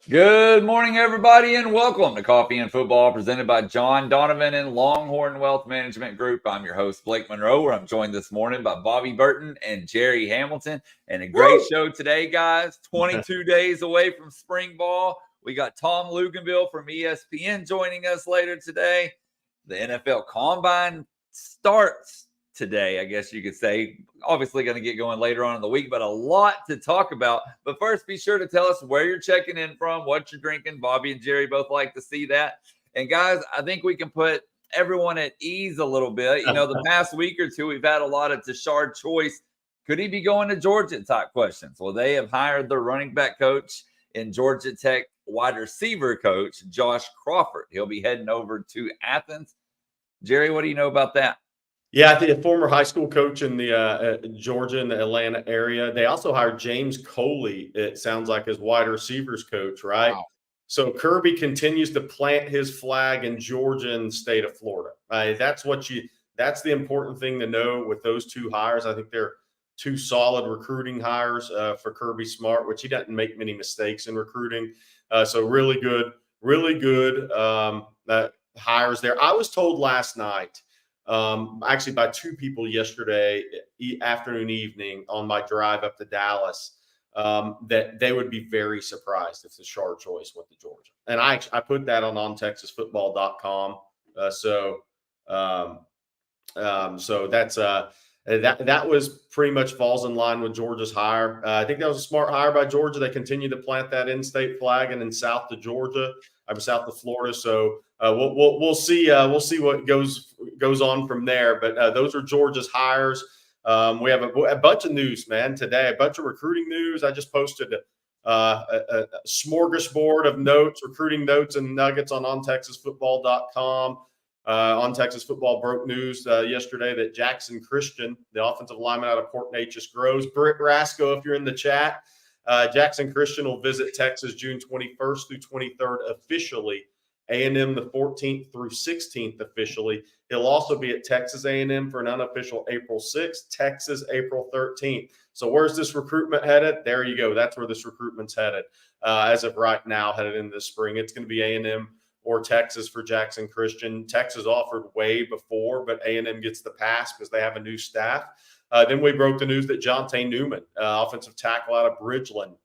Good morning, everybody, and welcome to Coffee and Football, presented by John Donovan and Longhorn Wealth Management Group. I'm your host, Blake Monroe, where I'm joined this morning by Bobby Burton and Jerry Hamilton. And a great show today, guys. 22 days away from spring ball. We got Tom Luganville from ESPN joining us later today. The NFL Combine starts today, I guess you could say. Obviously going to get going later on in the week, but a lot to talk about. But first, be sure to tell us where you're checking in from, what you're drinking. Bobby and Jerry both like to see that. And guys, I think we can put everyone at ease a little bit. You know, the past week or two, we've had a lot of Tashard choice. Could he be going to Georgia type questions? Well, they have hired their running back coach and Georgia Tech wide receiver coach, Josh Crawford. He'll be heading over to Athens. Jerry, what do you know about that? Yeah, I think a former high school coach in the Georgia and the Atlanta area. They also hired James Coley, it sounds like, as wide receivers coach, right? Wow. So Kirby continues to plant his flag in Georgia and the state of Florida. That's the important thing to know with those two hires. I think they're two solid recruiting hires for Kirby Smart, which he doesn't make many mistakes in recruiting. So really good hires there. I was told last night, actually by two people yesterday afternoon, evening on my drive up to Dallas, that they would be very surprised if the Tashard choice went to Georgia. And I put that on ontexasfootball.com. So that's that was pretty much falls in line with Georgia's hire. I think that was a smart hire by Georgia. They continue to plant that in-state flag and then south to Georgia. I'm south to Florida. So we'll see what goes on from there. But those are Georgia's hires. We have a bunch of news, man, today. A bunch of recruiting news. I just posted a smorgasbord of notes, recruiting notes and nuggets on ontexasfootball.com. On Texas football broke news yesterday that Jackson Christian, the offensive lineman out of Port Neches Groves, Britt Rasco, if you're in the chat, Jackson Christian will visit Texas June 21st through 23rd officially, A&M the 14th through 16th officially. He'll also be at Texas A&M for an unofficial April 6th, Texas April 13th. So where's this recruitment headed? There you go. That's where this recruitment's headed as of right now, headed into the spring. It's going to be A&M or Texas for Jackson Christian. Texas offered way before, but A&M gets the pass because they have a new staff. Then we broke the news that Jonte Newman, offensive tackle out of Bridgeland,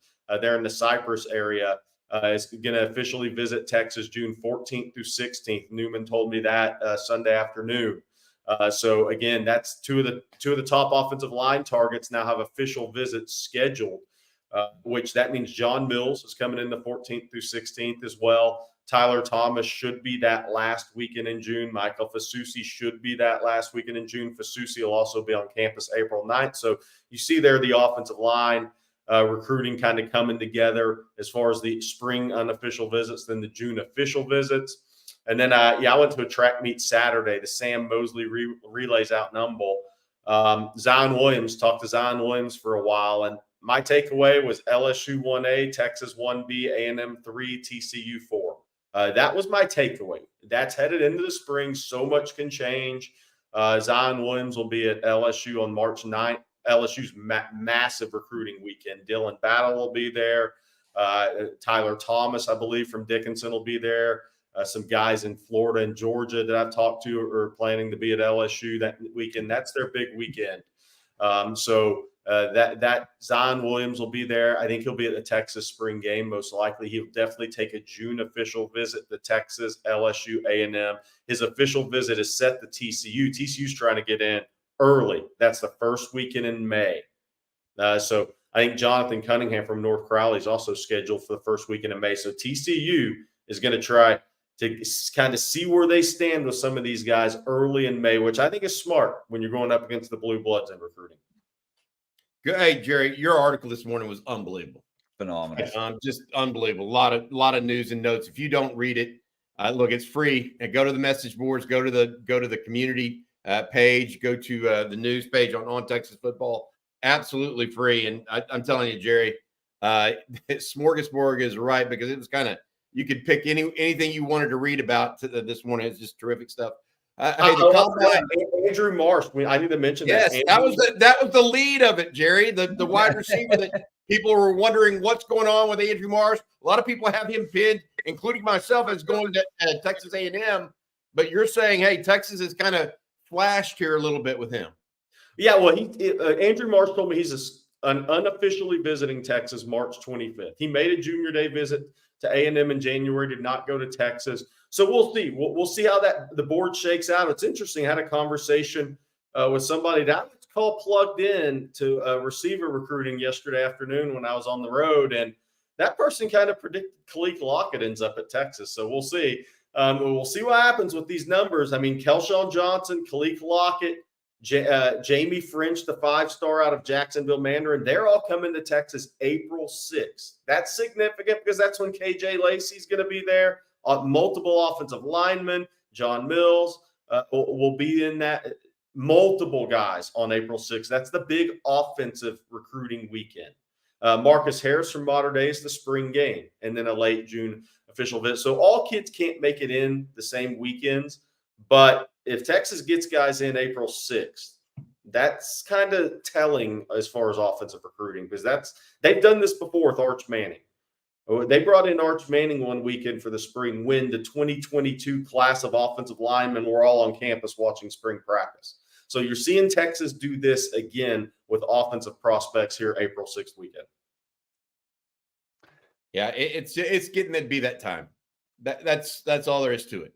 there in the Cypress area, is going to officially visit Texas June 14th through 16th. Newman told me that Sunday afternoon. So again, that's two of the top offensive line targets now have official visits scheduled, which that means John Mills is coming in the 14th through 16th as well. Tyler Thomas should be that last weekend in June. Michael Fasusi should be that last weekend in June. Fasusi will also be on campus April 9th. So you see there the offensive line recruiting kind of coming together as far as the spring unofficial visits, then the June official visits. And then, I went to a track meet Saturday, the Sam Mosley relays out in Humble. Zion Williams, talked to Zion Williams for a while, and my takeaway was LSU 1A, Texas 1B, A&M 3, TCU 4. That was my takeaway. That's headed into the spring. So much can change. Zion Williams will be at LSU on March 9th. LSU's massive recruiting weekend. Dylan Battle will be there. Tyler Thomas, I believe, from Dickinson will be there. Some guys in Florida and Georgia that I've talked to are planning to be at LSU that weekend. That's their big weekend. That Zion Williams will be there. I think he'll be at the Texas spring game. Most likely, he'll definitely take a June official visit to Texas, LSU, A&M. His official visit is set to TCU. TCU's trying to get in early. That's the first weekend in May. So I think Jonathan Cunningham from North Crowley is also scheduled for the first weekend in May. So TCU is going to try to kind of see where they stand with some of these guys early in May, which I think is smart when you're going up against the Blue Bloods in recruiting. Hey, Jerry, your article this morning was unbelievable. Phenomenal. Just unbelievable. A lot of news and notes. If you don't read it, look, it's free. Go to the message boards, go to the community page, go to the news page on Texas football. Absolutely free. And I'm telling you, Jerry, Smorgasbord is right, because it was kind of, you could pick anything you wanted to read about this morning. It's just terrific stuff. Andrew Marsh. I need to mention that. Yes, that was the lead of it, Jerry. The wide receiver that People were wondering what's going on with Andrew Marsh. A lot of people have him pinned, including myself, as going to Texas A&M. But you're saying, hey, Texas has kind of flashed here a little bit with him. Yeah, well, Andrew Marsh told me he's an unofficially visiting Texas March 25th. He made a junior day visit to A&M in January, did not go to Texas. So we'll see. We'll see how the board shakes out. It's interesting. I had a conversation with somebody that I was plugged in to receiver recruiting yesterday afternoon when I was on the road, and that person kind of predicted Khalil Lockett ends up at Texas. So we'll see. We'll see what happens with these numbers. I mean, Kelshawn Johnson, Khalil Lockett, Jamie French, the 5-star out of Jacksonville Mandarin, they're all coming to Texas April 6th. That's significant because that's when KJ Lacey's going to be there. Multiple offensive linemen, John Mills will be in that. Multiple guys on April 6th. That's the big offensive recruiting weekend. Marcus Harris from Mater Dei is the spring game, and then a late June official visit. So all kids can't make it in the same weekends, but if Texas gets guys in April 6th, that's kind of telling as far as offensive recruiting, because they've done this before with Arch Manning. They brought in Arch Manning one weekend for the spring when the 2022 class of offensive linemen were all on campus watching spring practice. So you're seeing Texas do this again with offensive prospects here April 6th weekend. Yeah, it's getting to be that time. That's all there is to it.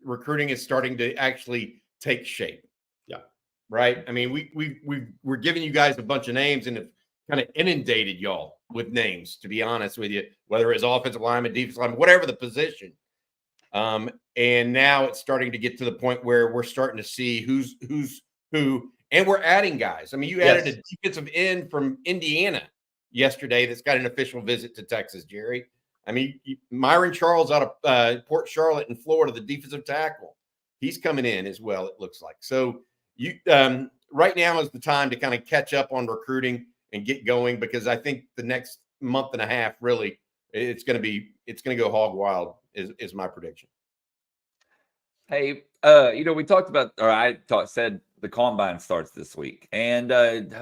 Recruiting is starting to actually take shape. Yeah. Right? I mean, we're giving you guys a bunch of names and have kind of inundated y'all with names, to be honest with you, whether it's offensive lineman, defensive lineman, whatever the position. And now it's starting to get to the point where we're starting to see who's who, and we're adding guys. I mean, you added a defensive end from Indiana yesterday that's got an official visit to Texas, Jerry. I mean, Myron Charles out of Port Charlotte in Florida, the defensive tackle, he's coming in as well, it looks like. So you right now is the time to kind of catch up on recruiting and get going, because I think the next month and a half, really, it's going to go hog wild is my prediction. Hey, we talked about, or said the combine starts this week. And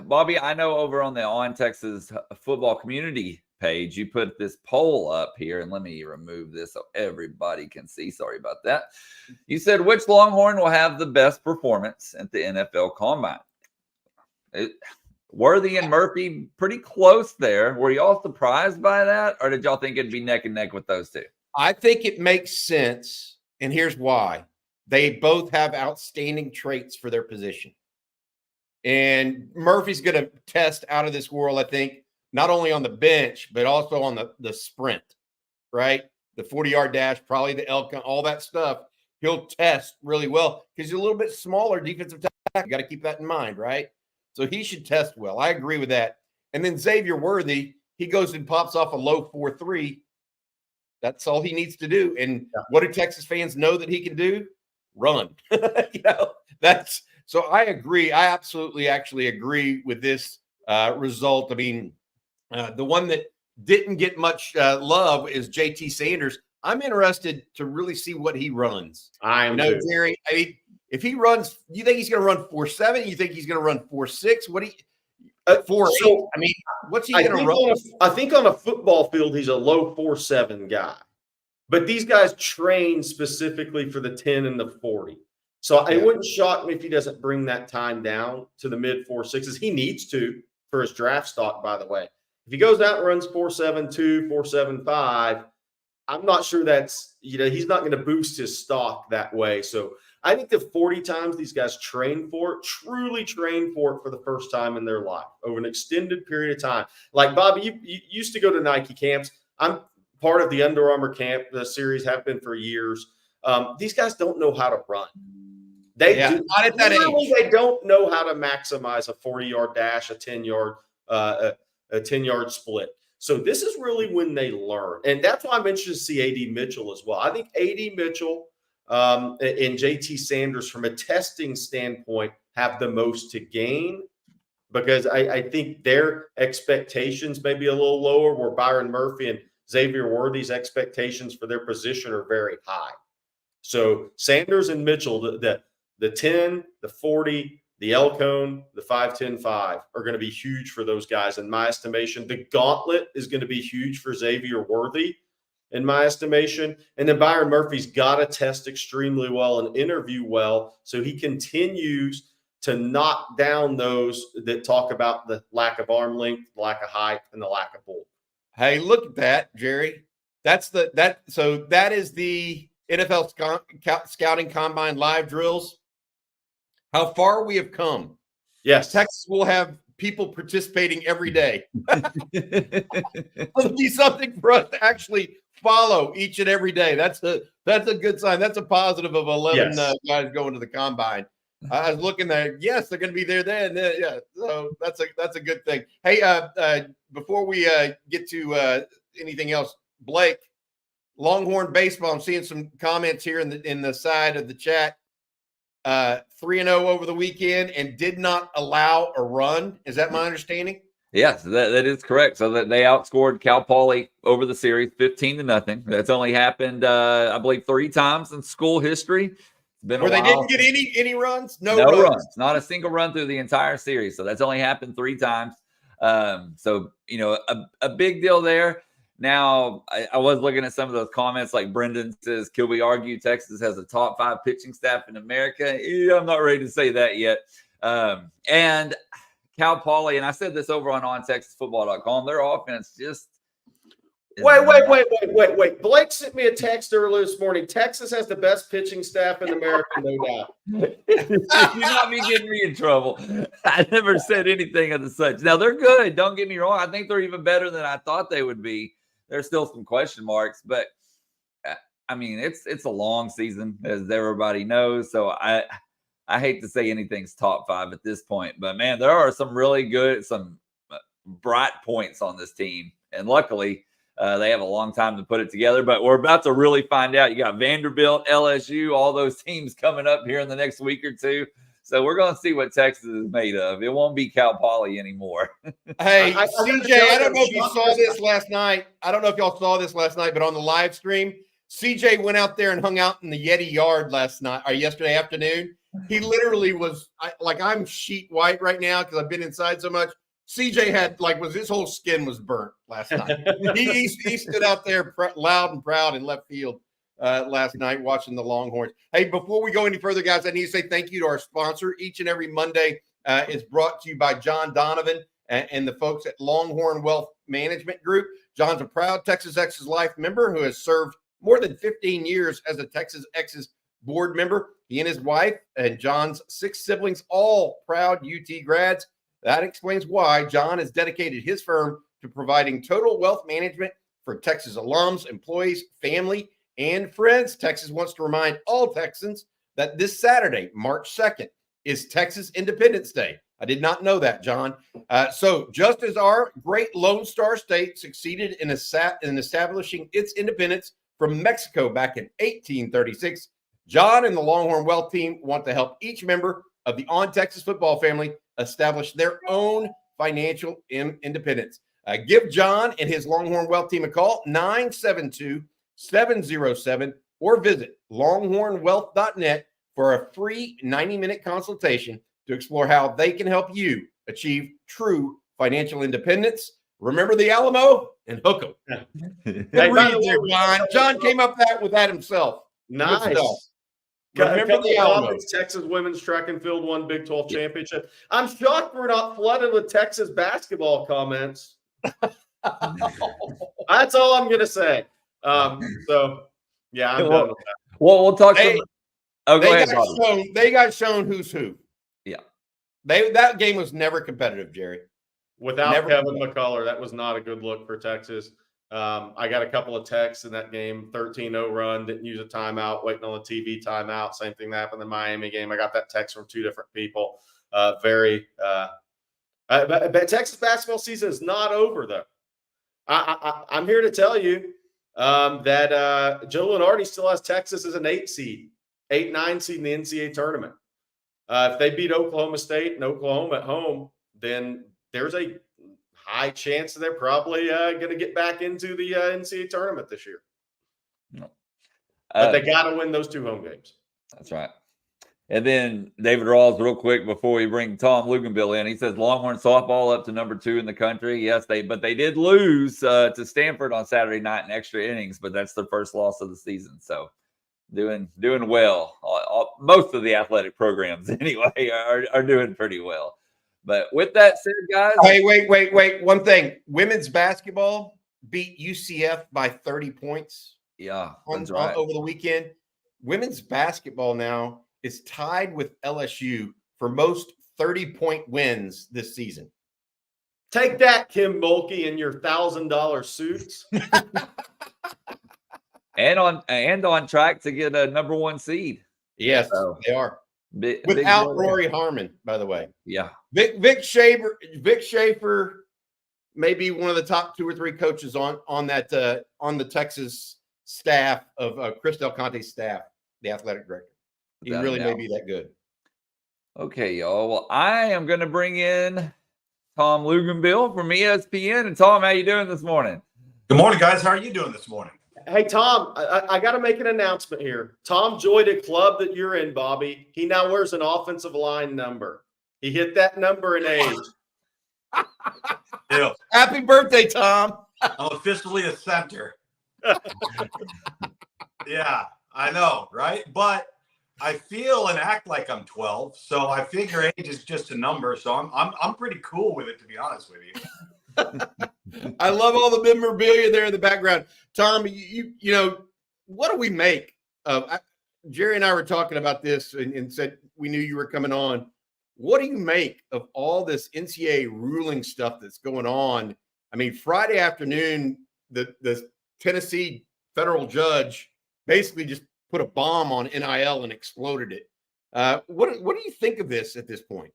Bobby, I know over on the On Texas football community page, you put this poll up here, and let me remove this so everybody can see. Sorry about that. You said, which Longhorn will have the best performance at the NFL combine? Worthy and Murphy pretty close there. Were y'all surprised by that, or did y'all think it'd be neck and neck with those two? I think it makes sense, and here's why. They both have outstanding traits for their position. And Murphy's going to test out of this world, I think, not only on the bench, but also on the sprint, right? The 40-yard dash, probably the elk, all that stuff. He'll test really well because he's a little bit smaller defensive tackle. You got to keep that in mind, right? So he should test well. I agree with that. And then Xavier Worthy, he goes and pops off a low 4.3. That's all he needs to do. And what do Texas fans know that he can do? Run. That's so I agree. I absolutely actually agree with this result. I mean, the one that didn't get much love is JT Sanders. I'm interested to really see what he runs. I am too. Jerry, I mean, if he runs, you think he's going to run 4.7? You think he's going to run 4.6? What do you 4.8? So, I mean, what's he going to run? I think on a football field, he's a low 4.7 guy. But these guys train specifically for the 10 and the 40. So it wouldn't shock me if he doesn't bring that time down to the mid 4.6s. He needs to for his draft stock, by the way. If he goes out and runs 4.72, 4.75, I'm not sure that's, he's not going to boost his stock that way. So I think the 40 times these guys train for it, truly train for it for the first time in their life over an extended period of time. Like, Bobby, you used to go to Nike camps. I'm part of the Under Armour camp, the series, have been for years. These guys don't know how to run. They do not at that age. They don't know how to maximize a 40-yard dash, a 10-yard split. So this is really when they learn. And that's why I'm interested to see A.D. Mitchell as well. I think A.D. Mitchell and JT Sanders, from a testing standpoint, have the most to gain, because I think their expectations may be a little lower, where Byron Murphy and Xavier Worthy's expectations for their position are very high. So Sanders and Mitchell, the 10, the 40, The L cone, the 5-10-5 are going to be huge for those guys in my estimation. The gauntlet is going to be huge for Xavier Worthy in my estimation. And then Byron Murphy's got to test extremely well and interview well so he continues to knock down those that talk about the lack of arm length, lack of height, and the lack of bulk. Hey, look at that, Jerry. So that is the NFL scouting combine live drills. How far we have come. Yes. Texas will have people participating every day. It'll be something for us to actually follow each and every day. That's a good sign. That's a positive of 11 guys going to the combine. I was looking there. Yes, they're going to be there then. Yeah. So that's a good thing. Hey, before we get to anything else, Blake, Longhorn baseball. I'm seeing some comments here in the side of the chat. 3-0 over the weekend and did not allow a run. Is that my understanding? Yes, that is correct. So that they outscored Cal Poly over the series 15-0. That's only happened, I believe, 3 times in school history. It's been where a they while. didn't get any runs? No runs. Not a single run through the entire series. So that's only happened 3 times. So, a big deal there. Now, I was looking at some of those comments, like Brendan says, could we argue Texas has a top 5 pitching staff in America? Yeah, I'm not ready to say that yet. And Cal Poly, and I said this over on OnTexasFootball.com, their offense just Wait. Blake sent me a text earlier this morning. Texas has the best pitching staff in America, no doubt. You're not be getting me in trouble. I never said anything of the such. Now, they're good. Don't get me wrong. I think they're even better than I thought they would be. There's still some question marks, but I mean, it's a long season, as everybody knows. So I hate to say anything's top 5 at this point, but man, there are some really good, some bright points on this team, and luckily they have a long time to put it together. But we're about to really find out. You got Vanderbilt, LSU, all those teams coming up here in the next week or two. So we're going to see what Texas is made of. It won't be Cal Poly anymore. Hey, CJ, I don't know if you saw this last night. I don't know if y'all saw this last night, but on the live stream, CJ went out there and hung out in the Yeti yard yesterday afternoon. He literally was I'm sheet white right now because I've been inside so much. CJ had his whole skin was burnt last night. he stood out there loud and proud in left field last night watching the Longhorns. Hey, before we go any further, guys, I need to say thank you to our sponsor. Each and every Monday is brought to you by John Donovan and the folks at Longhorn Wealth Management Group. John's a proud Texas Ex's Life member who has served more than 15 years as a Texas Ex's board member. He and his wife and John's 6 siblings, all proud UT grads. That explains why John has dedicated his firm to providing total wealth management for Texas alums, employees, family, and friends. Texas wants to remind all Texans that this Saturday, March 2nd, is Texas Independence Day. I did not know that, John. So just as our great Lone Star State succeeded in establishing its independence from Mexico back in 1836, John and the Longhorn Wealth Team want to help each member of the On Texas football family establish their own financial independence. Give John and his Longhorn Wealth Team a call, 972-707, or visit longhornwealth.net for a free 90-minute consultation to explore how they can help you achieve true financial independence. Remember the Alamo and hook 'em. John came up with that himself. Nice. Remember the Alamo. Texas women's track and field won Big 12 championship. I'm shocked we're not flooded with Texas basketball comments. That's all I'm going to say. So, yeah, I'm done with that. Well, we'll talk. They got shown who's who. Yeah. That game was never competitive, Jerry. Without Kevin McCullough, that was not a good look for Texas. I got a couple of texts in that game, 13-0 run, didn't use a timeout, waiting on the TV timeout. Same thing that happened in the Miami game. I got that text from 2 different people. But Texas basketball season is not over, though. I'm here to tell you that Joe Lunardi still has Texas as an 8-9 seed in the NCAA tournament. If they beat Oklahoma State and Oklahoma at home, then there's a high chance that they're probably going to get back into the NCAA tournament this year. No. But they got to win those 2 home games. That's right. And then David Rawls, real quick before we bring Tom Luganville in, he says Longhorn softball up to number 2 in the country. Yes, they did lose to Stanford on Saturday night in extra innings, but that's their first loss of the season. So doing well. Most of the athletic programs anyway are doing pretty well. But with that said, guys, hey, wait. One thing: women's basketball beat UCF by 30 points. Yeah, that's right. Over the weekend. Women's basketball now is tied with LSU for most 30-point wins this season. Take that, Kim Mulkey, in your $1,000 suits. and on track to get a number 1 seed. Yes, so, they are. Without Rory Harmon, by the way. Yeah. Vic Schaefer may be one of the top 2 or 3 coaches on the Texas staff of Chris Del Conte's staff, the athletic director. He really may be that good. Okay, y'all. Well, I am going to bring in Tom Luganville from ESPN. And Tom, how you doing this morning? Good morning, guys. How are you doing this morning? Hey, Tom, I got to make an announcement here. Tom joined a club that you're in, Bobby. He now wears an offensive line number. He hit that number in age. Ew. Happy birthday, Tom. I'm officially a center. Yeah, I know, right? But I feel and act like I'm 12, so I figure age is just a number. So I'm pretty cool with it, to be honest with you. I love all the memorabilia there in the background. Tom, you know, what do we make of? Jerry and I were talking about this and said we knew you were coming on. What do you make of all this NCAA ruling stuff that's going on? I mean, Friday afternoon, the Tennessee federal judge basically just put a bomb on NIL and exploded it. What do you think of this at this point?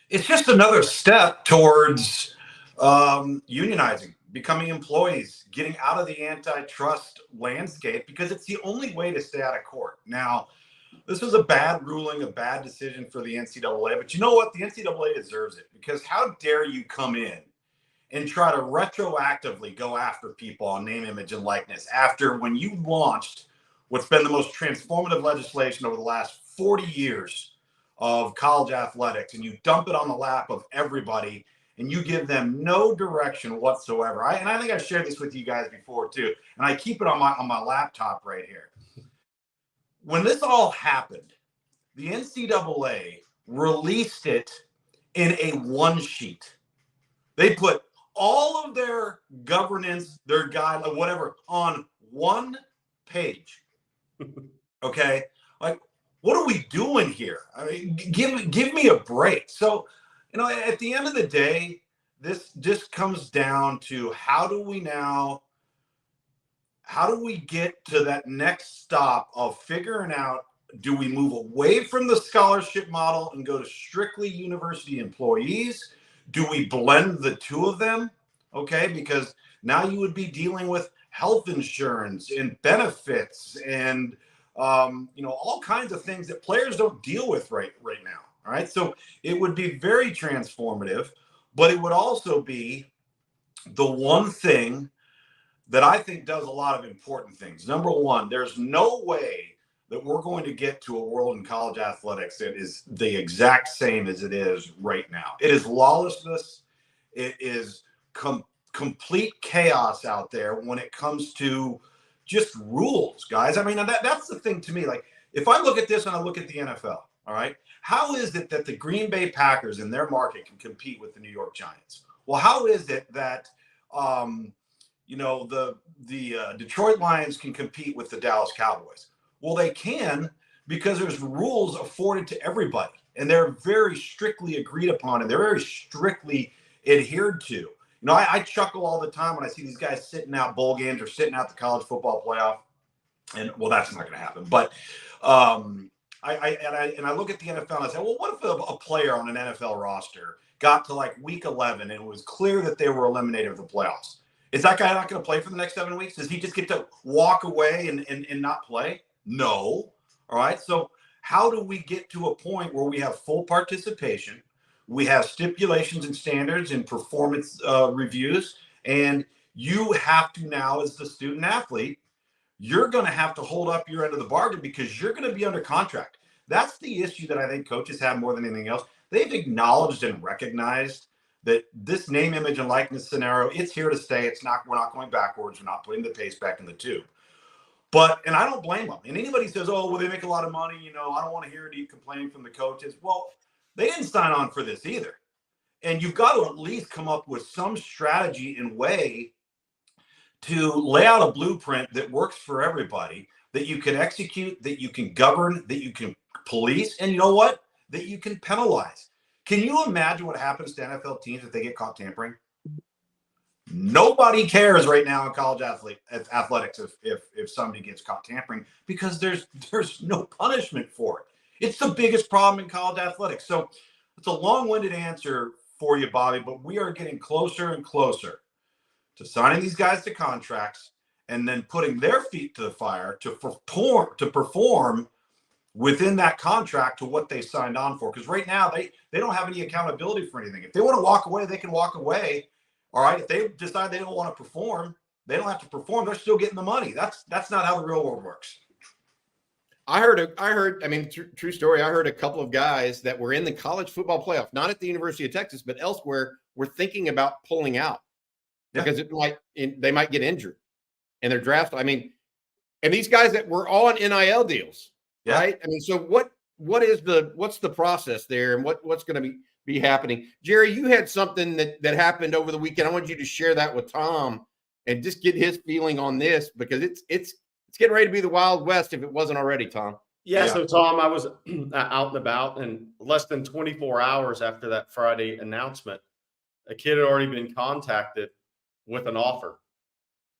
It's just another step towards unionizing, becoming employees, getting out of the antitrust landscape, because it's the only way to stay out of court. Now, this was a bad ruling, a bad decision for the NCAA, but you know what? The NCAA deserves it, because how dare you come in and try to retroactively go after people on name, image, and likeness after when you launched what's been the most transformative legislation over the last 40 years of college athletics, and you dump it on the lap of everybody and you give them no direction whatsoever. And I think I shared this with you guys before too, and I keep it on my laptop right here. When this all happened, the NCAA released it in a one sheet. They put all of their governance, their guide, whatever, on one page. Okay, like, what are we doing here? I mean, give me a break. So, you know, at the end of the day, this just comes down to how do we get to that next stop of figuring out, do we move away from the scholarship model and go to strictly university employees? Do we blend the two of them? Okay, because now you would be dealing with health insurance and benefits and all kinds of things that players don't deal with right now. All right, so it would be very transformative, but it would also be the one thing that I think does a lot of important things. Number one, there's no way that we're going to get to a world in college athletics that is the exact same as it is right now. It is lawlessness. It is complete chaos out there when it comes to just rules, guys. I mean, that's the thing to me. Like, if I look at this and I look at the NFL, all right, how is it that the Green Bay Packers in their market can compete with the New York Giants? Well, how is it that the Detroit Lions can compete with the Dallas Cowboys? Well, they can, because there's rules afforded to everybody, and they're very strictly agreed upon, and they're very strictly adhered to. You know, I chuckle all the time when I see these guys sitting out bowl games or sitting out the college football playoff, and well, that's not going to happen. But I look at the NFL and I say, well, what if a player on an NFL roster got to like week 11 and it was clear that they were eliminated of the playoffs? Is that guy not going to play for the next 7 weeks? Does he just get to walk away and not play? No. All right. So how do we get to a point where we have full participation? We have stipulations and standards and performance reviews. And you have to now, as the student athlete, you're going to have to hold up your end of the bargain, because you're going to be under contract. That's the issue that I think coaches have more than anything else. They've acknowledged and recognized that this name, image, and likeness scenario, it's here to stay. We're not going backwards. We're not putting the pace back in the tube. And I don't blame them. And anybody says, oh, well, they make a lot of money. I don't want to hear any complaining from the coaches. Well, they didn't sign on for this either. And you've got to at least come up with some strategy and way to lay out a blueprint that works for everybody, that you can execute, that you can govern, that you can police, and you know what? That you can penalize. Can you imagine what happens to NFL teams if they get caught tampering? Nobody cares right now in college athletics if somebody gets caught tampering, because there's no punishment for it. It's the biggest problem in college athletics. So it's a long-winded answer for you, Bobby, but we are getting closer and closer to signing these guys to contracts and then putting their feet to the fire to perform within that contract to what they signed on for. Because right now they don't have any accountability for anything. If they want to walk away, they can walk away. All right. If they decide they don't want to perform, they don't have to perform. They're still getting the money. That's not how the real world works. I heard, I mean, true story. I heard a couple of guys that were in the college football playoff, not at the University of Texas, but elsewhere, were thinking about pulling out because they might get injured and their draft. I mean, and these guys that were all on NIL deals, right? I mean, so what's the process there, and what's going to be happening? Jerry, you had something that happened over the weekend. I want you to share that with Tom and just get his feeling on this, because it's getting ready to be the Wild West if it wasn't already, Tom. Yeah. So, Tom, I was out and about, and less than 24 hours after that Friday announcement, a kid had already been contacted with an offer,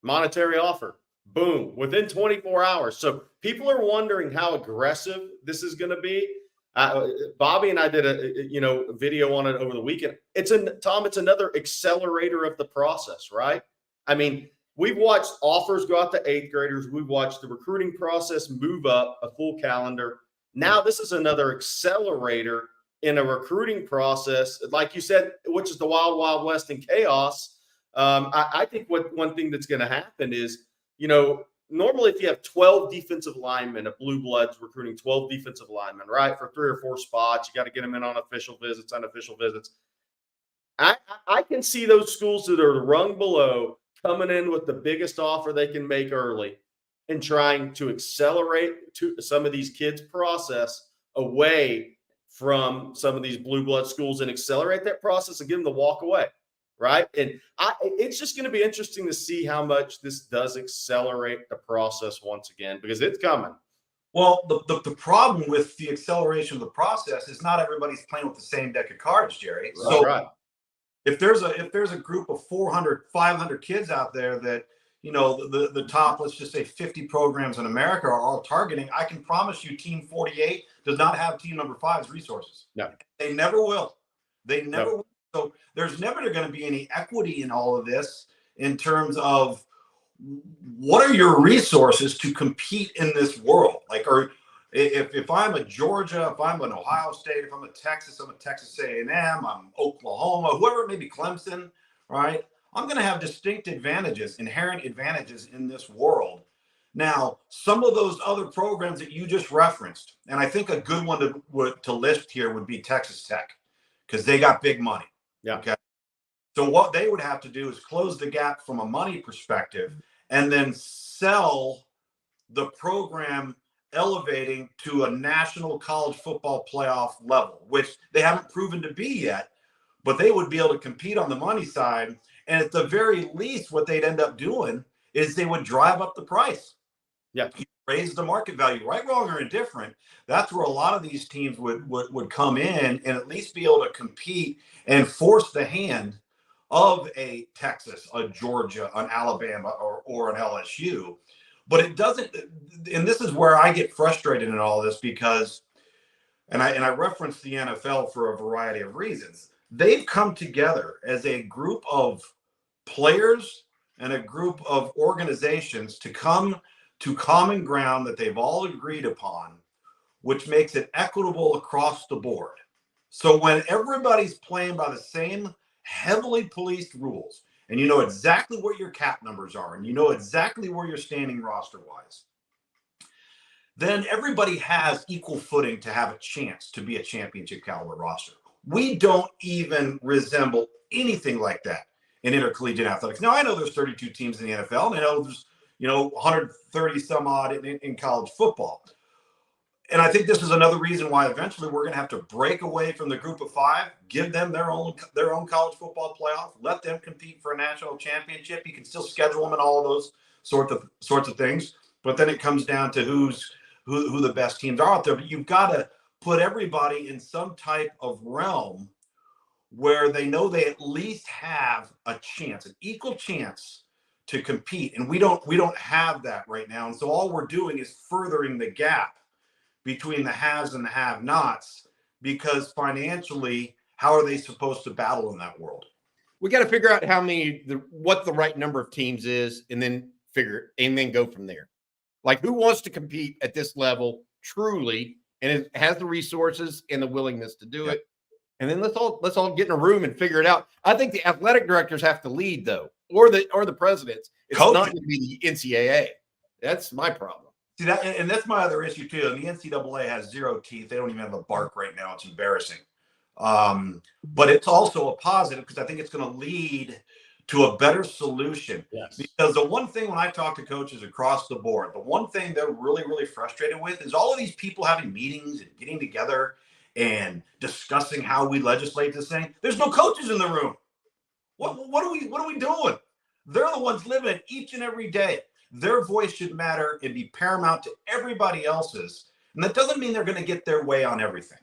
monetary offer. Boom, within 24 hours. So people are wondering how aggressive this is going to be. Bobby and I did a video on it over the weekend. Tom, it's another accelerator of the process, right? I mean, we've watched offers go out to 8th graders. We've watched the recruiting process move up a full calendar. Now this is another accelerator in a recruiting process, like you said, which is the wild, wild west and chaos. I think one thing that's going to happen is, normally if you have 12 defensive linemen, a blue bloods recruiting 12 defensive linemen, right, for 3 or 4 spots, you got to get them in on official visits, unofficial visits. I can see those schools that are rung below coming in with the biggest offer they can make early and trying to accelerate to some of these kids' process away from some of these blue blood schools and accelerate that process and get them to walk away. Right. And it's just going to be interesting to see how much this does accelerate the process once again, because it's coming. Well, the problem with the acceleration of the process is not everybody's playing with the same deck of cards, Jerry. So right. If there's a group of 400, 500 kids out there that, the top, let's just say 50 programs in America are all targeting, I can promise you team 48 does not have team number 5's resources. No. They never will. They never will. So there's never going to be any equity in all of this in terms of what are your resources to compete in this world? Like, or if I'm a Georgia, if I'm an Ohio State, if I'm a Texas A&M, I'm Oklahoma, whoever it may be, Clemson, right? I'm going to have distinct advantages, inherent advantages in this world. Now, some of those other programs that you just referenced, and I think a good one to list here would be Texas Tech, because they got big money. Yeah. Okay. So what they would have to do is close the gap from a money perspective and then sell the program elevating to a national college football playoff level, which they haven't proven to be yet, but they would be able to compete on the money side. And at the very least, what they'd end up doing is they would drive up the price. Yeah. Raise the market value, right, wrong, or indifferent. That's where a lot of these teams would come in and at least be able to compete and force the hand of a Texas, a Georgia, an Alabama, or an LSU. But it doesn't, and this is where I get frustrated in all this, because, and I reference the NFL for a variety of reasons. They've come together as a group of players and a group of organizations to come to common ground that they've all agreed upon, which makes it equitable across the board. So when everybody's playing by the same heavily policed rules, and you know exactly what your cap numbers are, and you know exactly where you're standing roster-wise, then everybody has equal footing to have a chance to be a championship caliber roster. We don't even resemble anything like that in intercollegiate athletics. Now, I know there's 32 teams in the NFL, and I know there's 130 some odd in college football. And I think this is another reason why eventually we're going to have to break away from the group of five, give them their own college football playoff, let them compete for a national championship. You can still schedule them and all of those sorts of things, but then it comes down to who the best teams are out there. But you've got to put everybody in some type of realm where they know they at least have a chance, an equal chance to compete. And we don't have that right now. And so all we're doing is furthering the gap between the haves and the have-nots, because financially, how are they supposed to battle in that world? We got to figure out what the right number of teams is, and then go from there. Like, who wants to compete at this level truly, and it has the resources and the willingness to do it. And then let's all get in a room and figure it out. I think the athletic directors have to lead, though, or the presidents. It's not going to be the NCAA. That's my problem. See that, and that's my other issue too. And the NCAA has zero teeth. They don't even have a bark right now. It's embarrassing. But it's also a positive, because I think it's going to lead to a better solution. Yes. Because the one thing when I talk to coaches across the board, the one thing they're really, really frustrated with is all of these people having meetings and getting together and discussing how we legislate this thing. There's no coaches in the room. What are we doing? They're the ones living it each and every day. Their voice should matter and be paramount to everybody else's. And that doesn't mean they're going to get their way on everything.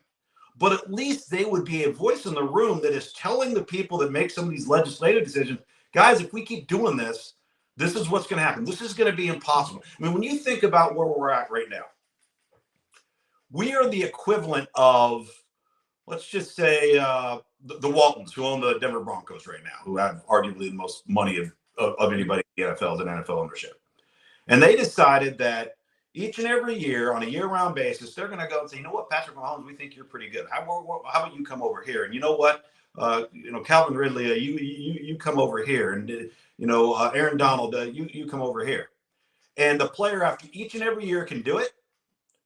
But at least they would be a voice in the room that is telling the people that make some of these legislative decisions, guys, if we keep doing this, this is what's going to happen. This is going to be impossible. I mean, when you think about where we're at right now, we are the equivalent of, let's just say, the Waltons, who own the Denver Broncos right now, who have arguably the most money of anybody in the NFL as an NFL ownership. And they decided that each and every year, on a year-round basis, they're going to go and say, you know what, Patrick Mahomes, we think you're pretty good. How about you come over here? And you know what, Calvin Ridley, you come over here. And, Aaron Donald, you come over here. And the player, after each and every year, can do it.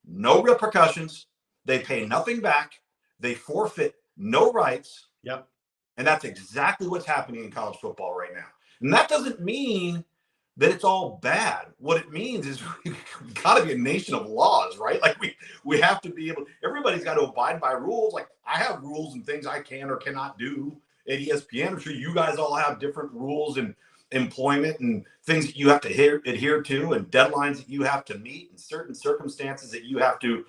No repercussions. They pay nothing back. They forfeit no rights. Yep. And that's exactly what's happening in college football right now. And that doesn't mean that it's all bad. What it means is we've got to be a nation of laws, right? Like we have to be able, everybody's got to abide by rules. Like, I have rules and things I can or cannot do at ESPN. I'm sure you guys all have different rules and employment and things that you have to adhere to, and deadlines that you have to meet, and certain circumstances that you have to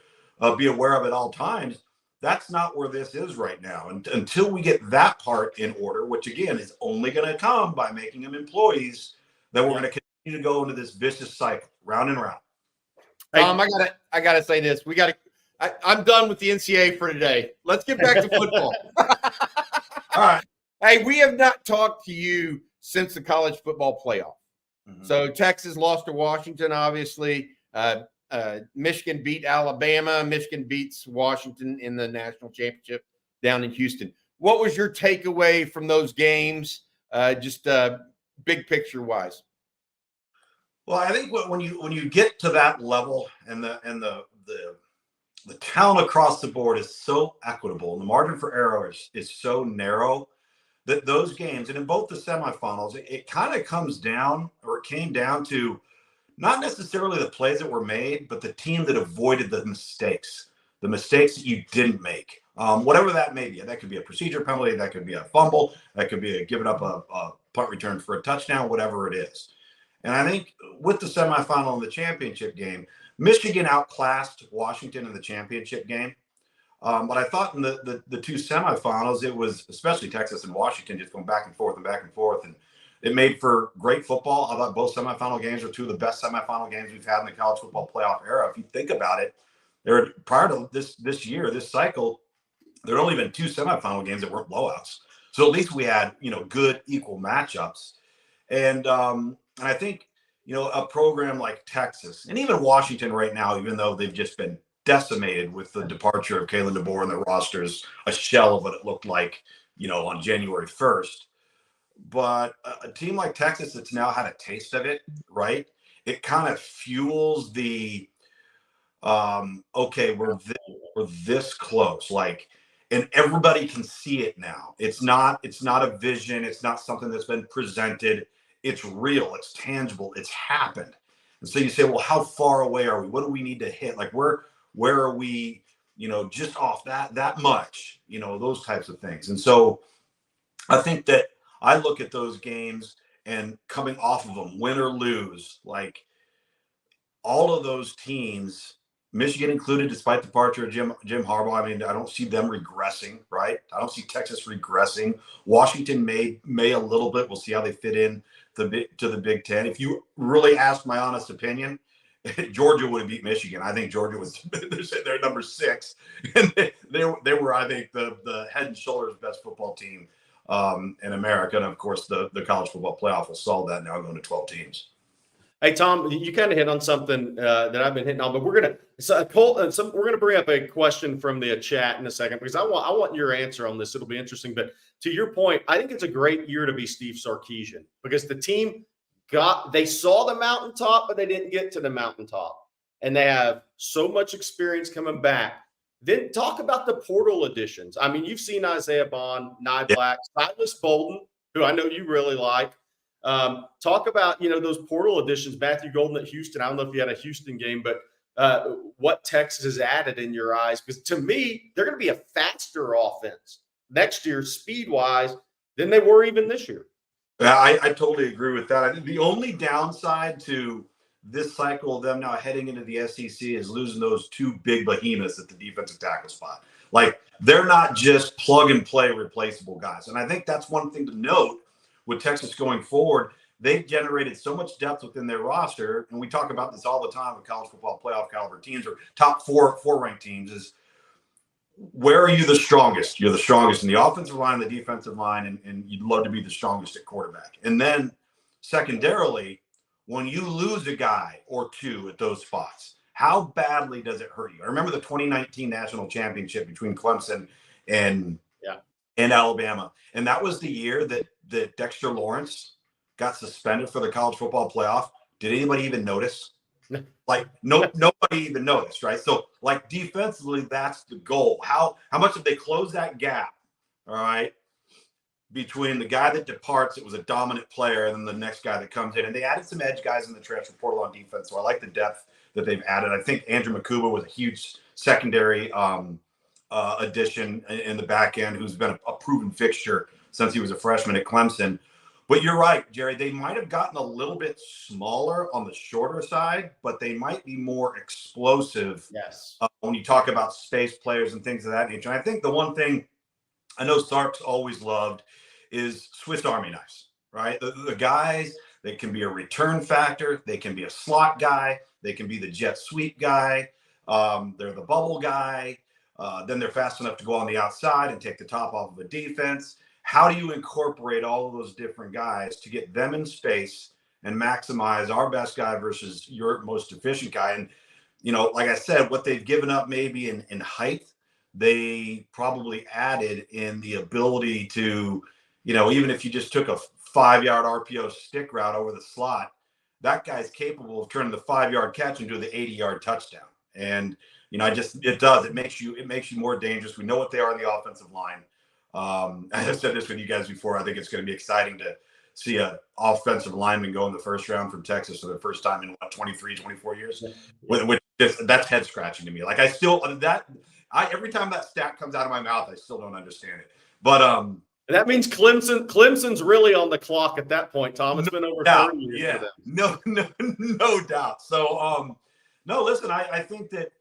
be aware of at all times. That's not where this is right now. And until we get that part in order, which again is only going to come by making them employees, then we're going to continue to go into this vicious cycle, round and round. I gotta say this. I'm done with the NCAA for today. Let's get back to football. All right. Hey, we have not talked to you since the college football playoff. Mm-hmm. So Texas lost to Washington, obviously. Michigan beat Alabama. Michigan beats Washington in the national championship down in Houston. What was your takeaway from those games, just big picture wise? Well, I think when you get to that level, and the talent across the board is so equitable, and the margin for error is so narrow, that those games, and in both the semifinals, it kind of came down to not necessarily the plays that were made, but the team that avoided the mistakes that you didn't make. Whatever that may be. That could be a procedure penalty, that could be a fumble, that could be giving up a punt return for a touchdown, whatever it is. And I think with the semifinal and the championship game, Michigan outclassed Washington in the championship game. But I thought in the two semifinals, it was especially Texas and Washington just going back and forth. And it made for great football. I thought both semifinal games were two of the best semifinal games we've had in the college football playoff era. If you think about it, prior to this year, this cycle, there had only been two semifinal games that weren't blowouts. So at least we had, good equal matchups. And I think, a program like Texas and even Washington right now, even though they've just been decimated with the departure of Kalen DeBoer, and the roster's a shell of what it looked like, on January 1st. But a team like Texas that's now had a taste of it, right? It kind of fuels the okay, we're this close, like, and everybody can see it now. It's not a vision. It's not something that's been presented. It's real. It's tangible. It's happened. And so you say, well, how far away are we? What do we need to hit? Like, where are we? Just off that much. Those types of things. And so I think that I look at those games and coming off of them, win or lose, like all of those teams, Michigan included, despite the departure of Jim Harbaugh. I mean, I don't see them regressing, right? I don't see Texas regressing. Washington may a little bit. We'll see how they fit in to the Big Ten. If you really ask my honest opinion, Georgia would have beat Michigan. I think Georgia was they're number 6, and they were, I think, the head and shoulders best football team in America. And of course, the college football playoff will solve that now, going to 12 teams. Hey, Tom, you kind of hit on something that I've been hitting on, but we're gonna bring up a question from the chat in a second, because I want your answer on this. It'll be interesting. But to your point, I think it's a great year to be Steve Sarkisian, because the team they saw the mountaintop, but they didn't get to the mountaintop, and they have so much experience coming back. Then talk about the portal additions. I mean, you've seen Isaiah Bond, Nye Black, Silas Bolden, who I know you really like. Talk about, those portal additions. Matthew Golden at Houston. I don't know if you had a Houston game, but what Texas has added in your eyes? Because to me, they're going to be a faster offense next year, speed-wise, than they were even this year. Yeah, I totally agree with that. I think the only downside to this cycle of them now heading into the SEC is losing those 2 big behemoths at the defensive tackle spot. Like, they're not just plug-and-play replaceable guys. And I think that's one thing to note with Texas going forward. They've generated so much depth within their roster, and we talk about this all the time with college football playoff caliber teams or top 4 ranked teams, is where are you the strongest? You're the strongest in the offensive line, the defensive line, and you'd love to be the strongest at quarterback. And then secondarily, when you lose a guy or 2 at those spots, how badly does it hurt you? I remember the 2019 national championship between Clemson and Alabama. And that was the year that Dexter Lawrence got suspended for the college football playoff. Did anybody even notice? Like, nobody even noticed, right? So, like, defensively, that's the goal. How much have they closed that gap, all right, between the guy that departs, it was a dominant player, and then the next guy that comes in. And they added some edge guys in the transfer portal on defense, so I like the depth that they've added. I think Andrew Makuba was a huge secondary addition in the back end, who's been a proven fixture since he was a freshman at Clemson. But you're right, Jerry. They might have gotten a little bit smaller on the shorter side, but they might be more explosive. Yes. When you talk about space players and things of that nature. And I think the one thing I know Sark's always loved is Swiss Army knives, right? The guys, they can be a return factor. They can be a slot guy. They can be the jet sweep guy. They're the bubble guy. Then they're fast enough to go on the outside and take the top off of a defense. How do you incorporate all of those different guys to get them in space and maximize our best guy versus your most efficient guy? And, like I said, what they've given up maybe in height, they probably added in the ability to, even if you just took a 5-yard RPO stick route over the slot, that guy's capable of turning the 5-yard catch into the 80-yard touchdown. And, it makes you more dangerous. We know what they are on the offensive line. I've said this with you guys before. I think it's going to be exciting to see an offensive lineman go in the first round from Texas for the first time in 23, 24 years. That's head scratching to me. Like, every time that stat comes out of my mouth, I still don't understand it. But that means Clemson's really on the clock at that point, Tom. It's been over 30 years for them. No doubt. So, no, listen, I think that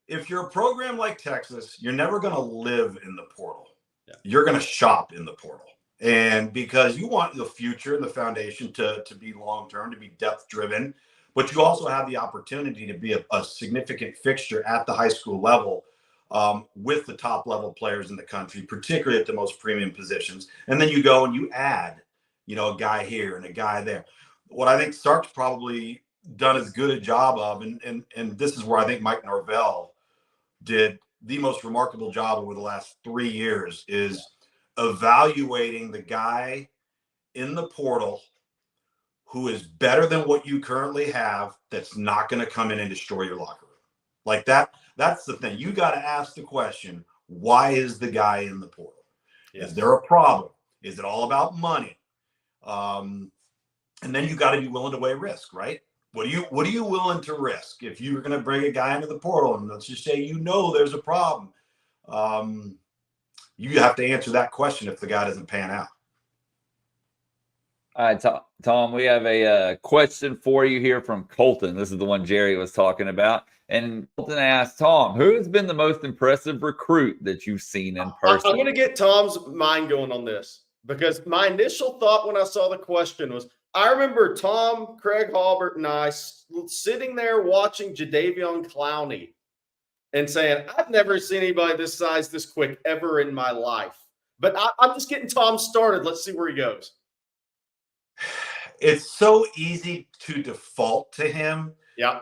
if you're a program like Texas, you're never going to live in the portal. Yeah. You're going to shop in the portal. And because you want the future and the foundation to be long-term, to be depth-driven, but you also have the opportunity to be a significant fixture at the high school level with the top-level players in the country, particularly at the most premium positions. And then you go and you add, a guy here and a guy there. What I think Sark's probably done as good a job of, and this is where I think Mike Norvell did the most remarkable job over the last 3 years, is evaluating the guy in the portal who is better than what you currently have, that's not going to come in and destroy your locker room. Like that's the thing. You got to ask the question, why is the guy in the portal? Yes. Is there a problem? Is it all about money? And then you got to be willing to weigh risk, right? What are you willing to risk if you're going to bring a guy into the portal and let's just say there's a problem? You have to answer that question if the guy doesn't pan out. All right, Tom, we have a question for you here from Colton. This is the one Jerry was talking about. And Colton asked, Tom, who has been the most impressive recruit that you've seen in person? I'm going to get Tom's mind going on this because my initial thought when I saw the question was, I remember Tom, Craig Halbert, and I sitting there watching Jadeveon Clowney and saying, I've never seen anybody this size this quick ever in my life. But I'm just getting Tom started. Let's see where he goes. It's so easy to default to him. Yeah.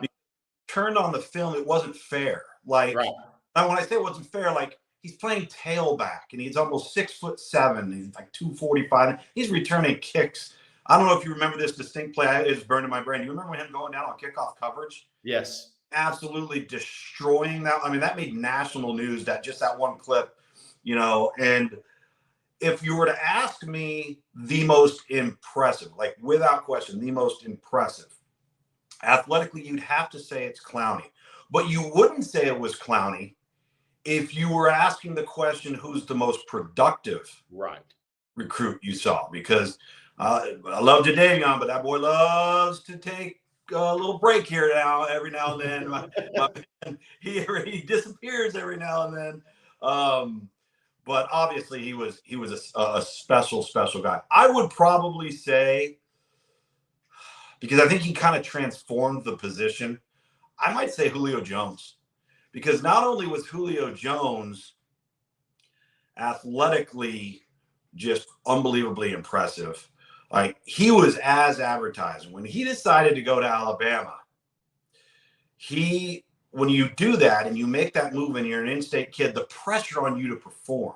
Turned on the film, it wasn't fair. Like, right. Now when I say it wasn't fair, like he's playing tailback and he's almost 6'7". He's like 245. He's returning kicks. I don't know if you remember this distinct play. It's burned in my brain. Do you remember him going down on kickoff coverage? Yes. Absolutely destroying that. I mean, that made national news, that one clip, and if you were to ask me the most impressive, like without question, the most impressive, athletically, you'd have to say it's Clowney. But you wouldn't say it was Clowney if you were asking the question, who's the most productive recruit you saw? Because I love Jadeveon, but that boy loves to take a little break here now, every now and then. He disappears every now and then. But obviously he was a special guy. I would probably say, because I think he kind of transformed the position, I might say Julio Jones. Because not only was Julio Jones athletically just unbelievably impressive, like he was as advertised. When he decided to go to Alabama, when you do that and you make that move and you're an in-state kid, the pressure on you to perform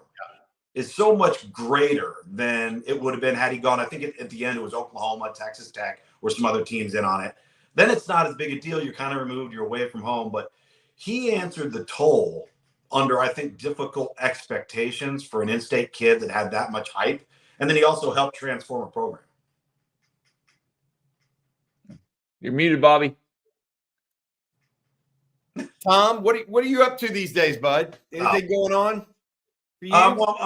is so much greater than it would have been had he gone. I think at the end it was Oklahoma, Texas Tech, or some other teams in on it. Then it's not as big a deal. You're kind of removed. You're away from home. But he answered the toll under, I think, difficult expectations for an in-state kid that had that much hype. And then he also helped transform a program. You're muted, Bobby. Tom, what are you up to these days, bud? Anything going on for you? Well,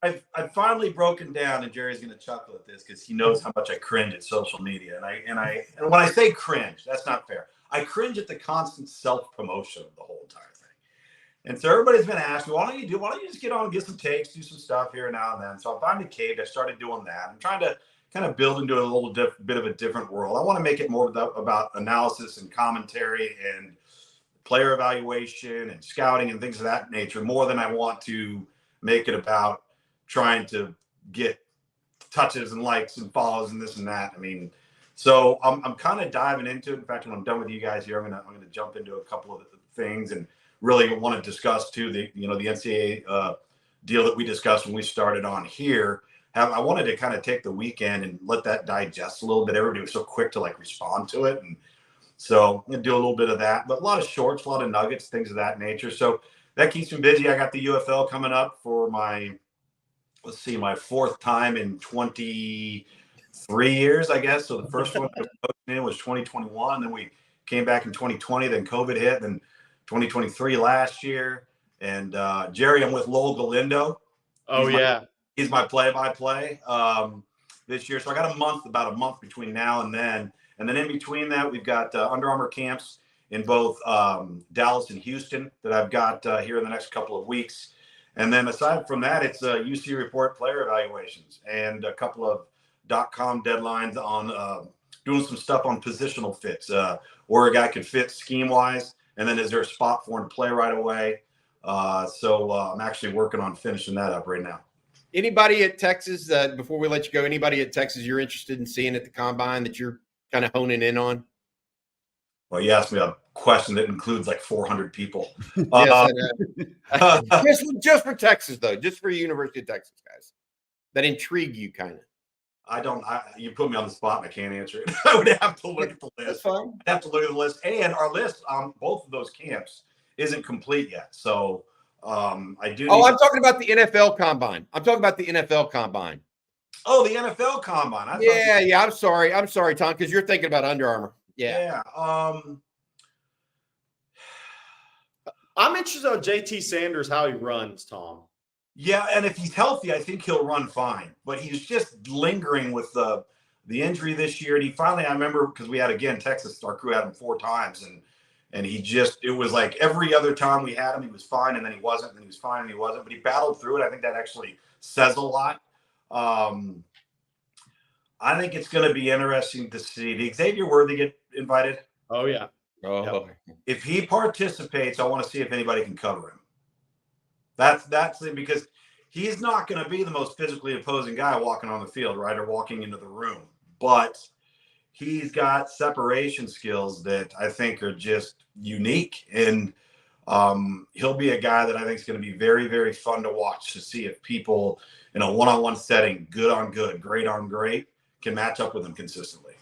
I've finally broken down, and Jerry's going to chuckle at this because he knows how much I cringe at social media. And when I say cringe, that's not fair. I cringe at the constant self-promotion of the whole entire thing. And so everybody's been asking, why don't you just get on and get some takes, do some stuff here and now and then. So I finally caved. I started doing that. I'm trying to kind of build into a little bit of a different world. I want to make it more about analysis and commentary and player evaluation and scouting and things of that nature, more than I want to make it about trying to get touches and likes and follows and this and that. I mean, so I'm kind of diving into it. In fact, when I'm done with you guys here, I'm gonna jump into a couple of things and really want to discuss too the NCAA deal that we discussed when we started on here. I wanted to kind of take the weekend and let that digest a little bit. Everybody was so quick to respond to it, and so I'm gonna do a little bit of that. But a lot of shorts, a lot of nuggets, things of that nature. So that keeps me busy. I got the UFL coming up for my fourth time in 23 years, I guess. So the first one was 2021. Then we came back in 2020. Then COVID hit. Then 2023 last year. And Jerry, I'm with Lowell Galindo. He's my play-by-play this year. So I got about a month between now and then. And then in between that, we've got Under Armour camps in both Dallas and Houston that I've got here in the next couple of weeks. And then aside from that, it's UC Report player evaluations and a couple of .com deadlines on doing some stuff on positional fits, where a guy could fit scheme-wise, and then is there a spot for him to play right away. So I'm actually working on finishing that up right now. Anybody at Texas, before we let you go, anybody at Texas you're interested in seeing at the Combine that you're kind of honing in on? Well, you asked me a question that includes 400 people. Yes, I know. just for Texas, though, just for University of Texas guys that intrigue you kind of. You put me on the spot and I can't answer it. I would have to look at the list. That's fine. I'd have to look at the list. And our list on both of those camps isn't complete yet. So I do. I'm talking about the NFL Combine. I'm talking about the NFL Combine. Oh, the NFL Combine. Yeah. I'm sorry, Tom, because you're thinking about Under Armour. Yeah. I'm interested on JT Sanders, how he runs, Tom. Yeah, and if he's healthy, I think he'll run fine. But he's just lingering with the injury this year. And he finally, I remember, because we had, again, Texas, our crew had him 4 times. And he just, it was like every other time we had him, he was fine, and then he wasn't, and then he was fine, and he wasn't. But he battled through it. I think that actually says a lot. I think it's going to be interesting to see. Did Xavier Worthy get invited? Oh, yeah. Oh. Yep. If he participates, I want to see if anybody can cover him. That's it, because he's not going to be the most physically opposing guy walking on the field, right, or walking into the room. But he's got separation skills that I think are just unique. And he'll be a guy that I think is going to be very, very fun to watch, to see if people in a one-on-one setting, good on good, great on great, can match up with him consistently.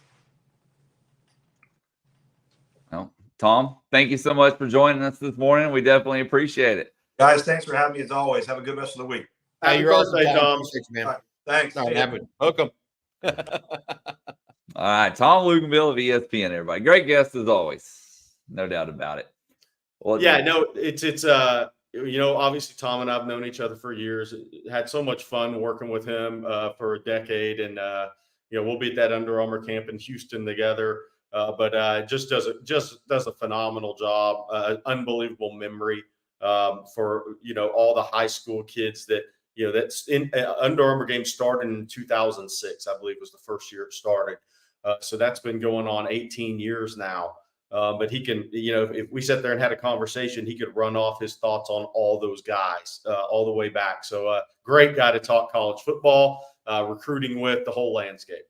Well, Tom, thank you so much for joining us this morning. We definitely appreciate it. Guys, thanks for having me as always. Have a good rest of the week. Happy birthday, Tom. Man. Right, thanks. Hook 'em. All right, Tom Luganville of ESPN, everybody. Great guest as always. No doubt about it. Well, yeah, no, it's obviously Tom and I've known each other for years. Had so much fun working with him for a decade, and we'll be at that Under Armour camp in Houston together. But just does a phenomenal job. Unbelievable memory for all the high school kids that that's in Under Armour game started in 2006, I believe was the first year it started. So that's been going on 18 years now. But he can, if we sat there and had a conversation, he could run off his thoughts on all those guys all the way back. So great guy to talk college football, recruiting with, the whole landscape.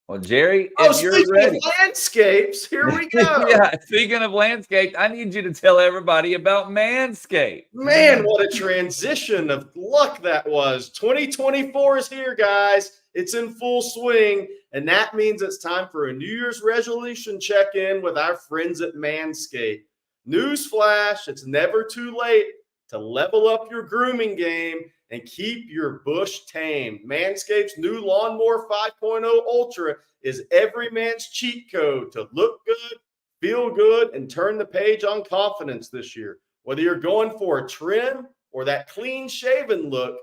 Well, Jerry, if you're ready. Of landscapes, here we go. Yeah, speaking of landscape, I need you to tell everybody about Manscaped. Man, what a transition of luck that was. 2024 is here, guys. It's in full swing, and that means it's time for a New Year's resolution check-in with our friends at Manscaped. Newsflash, it's never too late to level up your grooming game and keep your bush tame. Manscaped's new Lawnmower 5.0 Ultra is every man's cheat code to look good, feel good, and turn the page on confidence this year. Whether you're going for a trim or that clean-shaven look,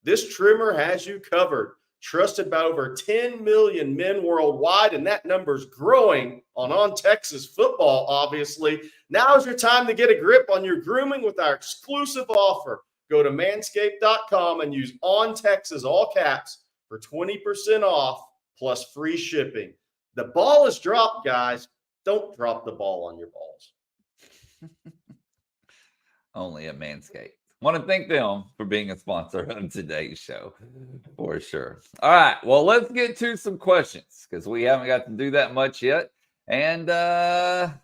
this trimmer has you covered. Trusted by over 10 million men worldwide, and that number's growing on Texas football, obviously. Now's your time to get a grip on your grooming with our exclusive offer. Go to manscaped.com and use On Texas, all caps, for 20% off plus free shipping. The ball is dropped, guys. Don't drop the ball on your balls. Only at Manscaped. Want to thank them for being a sponsor on today's show, for sure. All right, well, let's get to some questions because we haven't got to do that much yet. And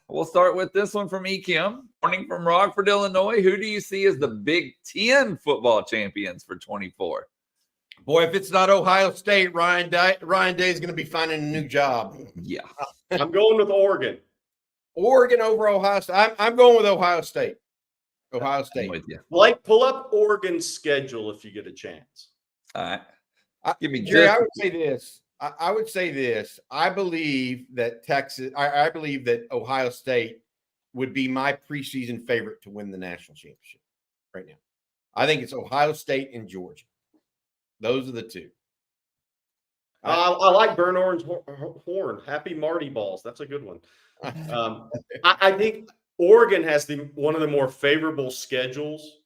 we'll start with this one from E. Kim. Morning from Rockford, Illinois. Who do you see as the Big Ten football champions for 24? Boy, if it's not Ohio State, Ryan Day is going to be finding a new job. Yeah. I'm going with Oregon. Oregon over Ohio State. I'm going with Ohio State. Ohio State. I'm with you. Blake, pull up Oregon's schedule if you get a chance. All right. Give me Jerry, just I would say this. I would say this. I believe that I believe that Ohio State would be my preseason favorite to win the national championship right now. I think it's Ohio State and Georgia. Those are the two. I like burnt orange horn. Happy Marty balls. That's a good one. I think Oregon has one of the more favorable schedules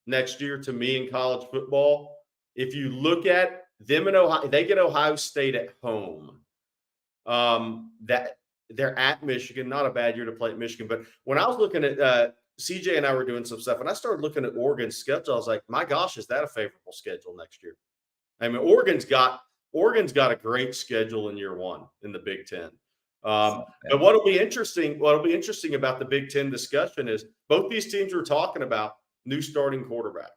next year to me in college football. If you look at them in Ohio, they get Ohio State at home. That they're at Michigan, not a bad year to play at Michigan. But when I was looking at CJ and I were doing some stuff, and I started looking at Oregon's schedule, I was like, my gosh, is that a favorable schedule next year? I mean, Oregon's got a great schedule in year one in the Big Ten. But what'll be interesting about the Big Ten discussion is both these teams we're talking about, new starting quarterback.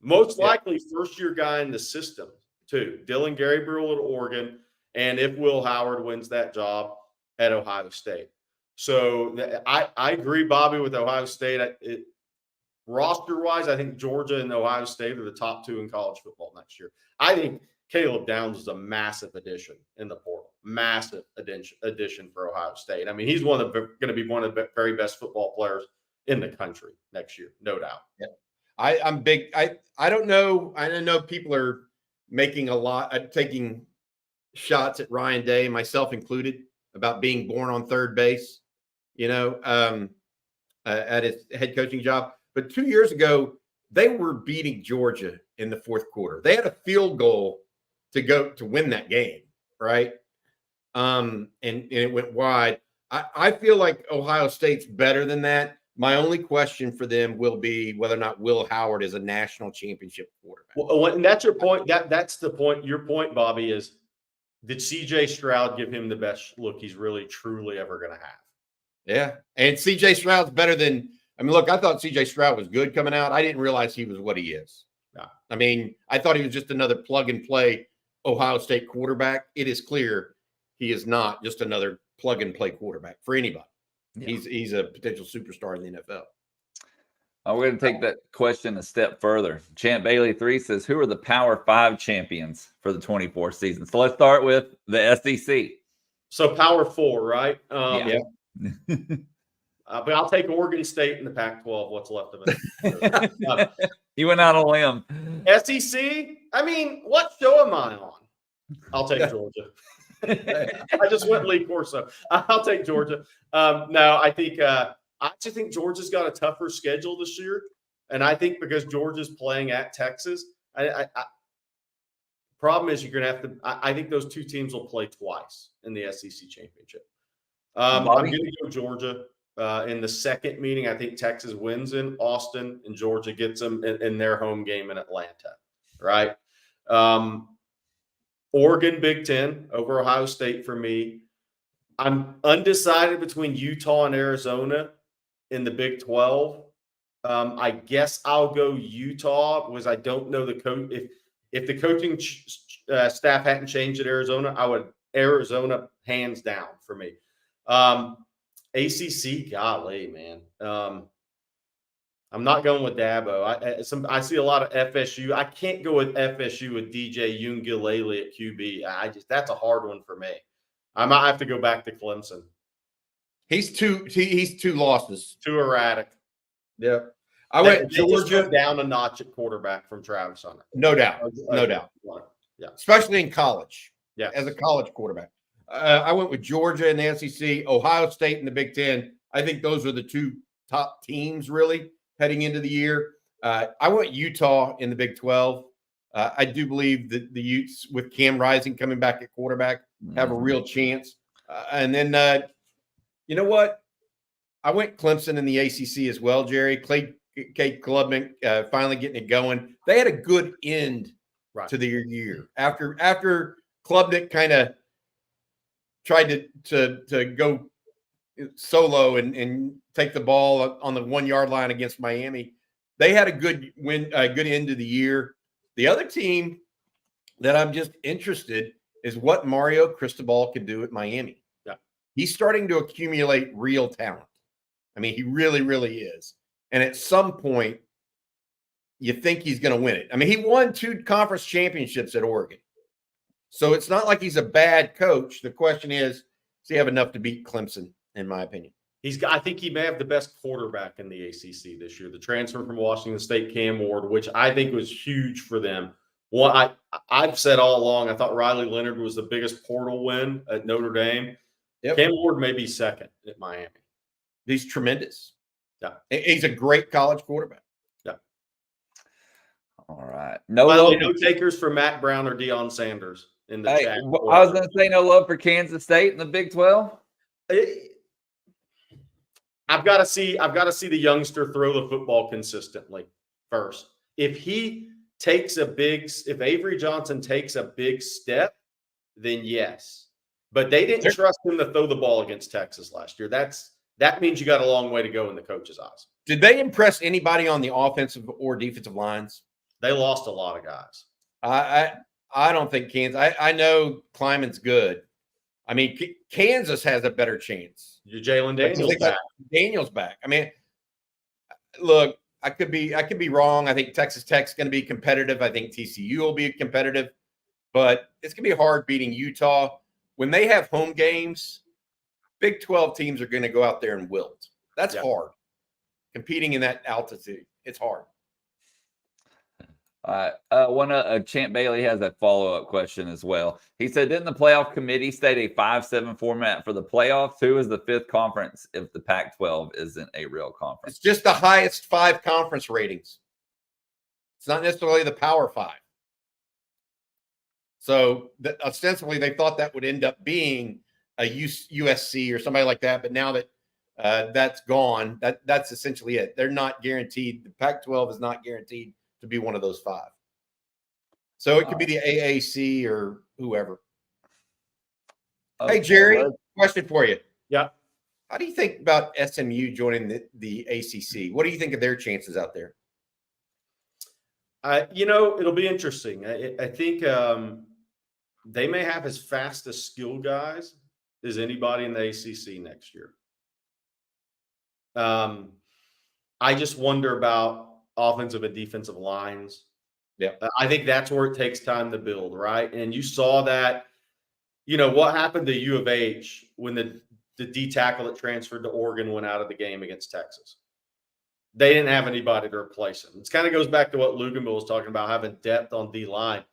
Most likely first-year guy in the system, too. Dylan Gabriel at Oregon, and if Will Howard wins that job at Ohio State. So I agree, Bobby, with Ohio State. Roster-wise, I think Georgia and Ohio State are the top two in college football next year. I think Caleb Downs is a massive addition in the portal. Massive addition for Ohio State. I mean, he's going to be one of the very best football players in the country next year, no doubt. Yeah. I'm big. I don't know. I don't know people are making taking shots at Ryan Day, myself included, about being born on third base, at his head coaching job. But 2 years ago, they were beating Georgia in the fourth quarter. They had a field goal to win that game, right? And it went wide. I feel like Ohio State's better than that. My only question for them will be whether or not Will Howard is a national championship quarterback. Well, and that's your point. That's the point. Your point, Bobby, is did C.J. Stroud give him the best look he's really, truly ever going to have? Yeah. And C.J. Stroud's better than – I mean, look, I thought C.J. Stroud was good coming out. I didn't realize he was what he is. No. I mean, I thought he was just another plug-and-play Ohio State quarterback. It is clear he is not just another plug-and-play quarterback for anybody. Yeah. He's a potential superstar in the NFL. We're going to take that question a step further. Champ Bailey 3 says, who are the Power 5 champions for the 24 season? So let's start with the SEC. So Power 4, right? Yeah. But I'll take Oregon State in the Pac-12, what's left of it. You went out on a limb. SEC? I mean, what show am I on? I'll take Georgia. I just went Lee Corso. I'll take Georgia. No, I think I just think Georgia's got a tougher schedule this year, and I think because Georgia's playing at Texas, problem is you're going to have to. I think those two teams will play twice in the SEC championship. I'm going to go Georgia in the second meeting. I think Texas wins in Austin, and Georgia gets them in their home game in Atlanta. Right. Oregon Big Ten over Ohio State for me. I'm undecided between Utah and Arizona in the Big 12. I guess I'll go Utah because I don't know the coach. If the coaching staff hadn't changed at Arizona, I would Arizona hands down for me. ACC, golly, man. I'm not going with Dabo. I see a lot of FSU. I can't go with FSU with DJ Uiagalelei at QB. That's a hard one for me. I might have to go back to Clemson. He's two losses. Too erratic. Yeah. I went Georgia down a notch at quarterback from Travis Hunter. No doubt. No doubt. Yeah. Especially in college. Yeah. As a college quarterback. I went with Georgia in the SEC, Ohio State in the Big Ten. I think those are the two top teams really heading into the year. I went Utah in the Big 12. I do believe that the Utes with Cam Rising coming back at quarterback have a real chance. And then, you know what? I went Clemson in the ACC as well, Jerry. Kate Klubnik finally getting it going. They had a good end to their year. After Klubnik kind of tried to go solo and take the ball on the 1 yard line against Miami, they had a good end of the year. The other team that I'm just interested is what Mario Cristobal can do at Miami. Yeah. He's starting to accumulate real talent. I mean, he really, really is. And at some point, you think he's going to win it. I mean, he won 2 conference championships at Oregon. So it's not like he's a bad coach. The question is, does he have enough to beat Clemson, in my opinion? I think he may have the best quarterback in the ACC this year. The transfer from Washington State, Cam Ward, which I think was huge for them. Well, I've said all along, I thought Riley Leonard was the biggest portal win at Notre Dame. Yep. Cam Ward may be second at Miami. He's tremendous. Yeah. He's a great college quarterback. Yeah. All right. No takers for Matt Brown or Deion Sanders in the chat. I was going to say no love for Kansas State in the Big 12. I've got to see the youngster throw the football consistently first. If Avery Johnson takes a big step, then yes. But they didn't trust him to throw the ball against Texas last year. That means you got a long way to go in the coach's eyes. Did they impress anybody on the offensive or defensive lines? They lost a lot of guys. I don't think Kansas. I know Kleiman's good. I mean, Kansas has a better chance. Your Jalen Daniels back. Daniels back. I mean, look, I could be wrong. I think Texas Tech's going to be competitive. I think TCU will be competitive, but it's going to be hard beating Utah when they have home games. Big 12 teams are going to go out there and wilt. That's hard. Competing in that altitude, it's hard. Champ Bailey has a follow-up question as well. He said, didn't the playoff committee state a 5-7 format for the playoffs? Who is the fifth conference if the Pac-12 isn't a real conference? It's just the highest 5 conference ratings. It's not necessarily the Power 5. So ostensibly they thought that would end up being a USC or somebody like that. But now that that's gone, that's essentially it. They're not guaranteed. The Pac-12 is not guaranteed to be one of those 5. So it could be the AAC or whoever. Okay, hey, Jerry, question for you. Yeah. How do you think about SMU joining the ACC? What do you think of their chances out there? It'll be interesting. I think they may have as fast as skill guys as anybody in the ACC next year. I just wonder about offensive and defensive lines. Yeah. I think that's where it takes time to build, right? And you saw that, what happened to U of H when the D tackle that transferred to Oregon went out of the game against Texas. They didn't have anybody to replace him. It kind of goes back to what Luganville was talking about, having depth on D line.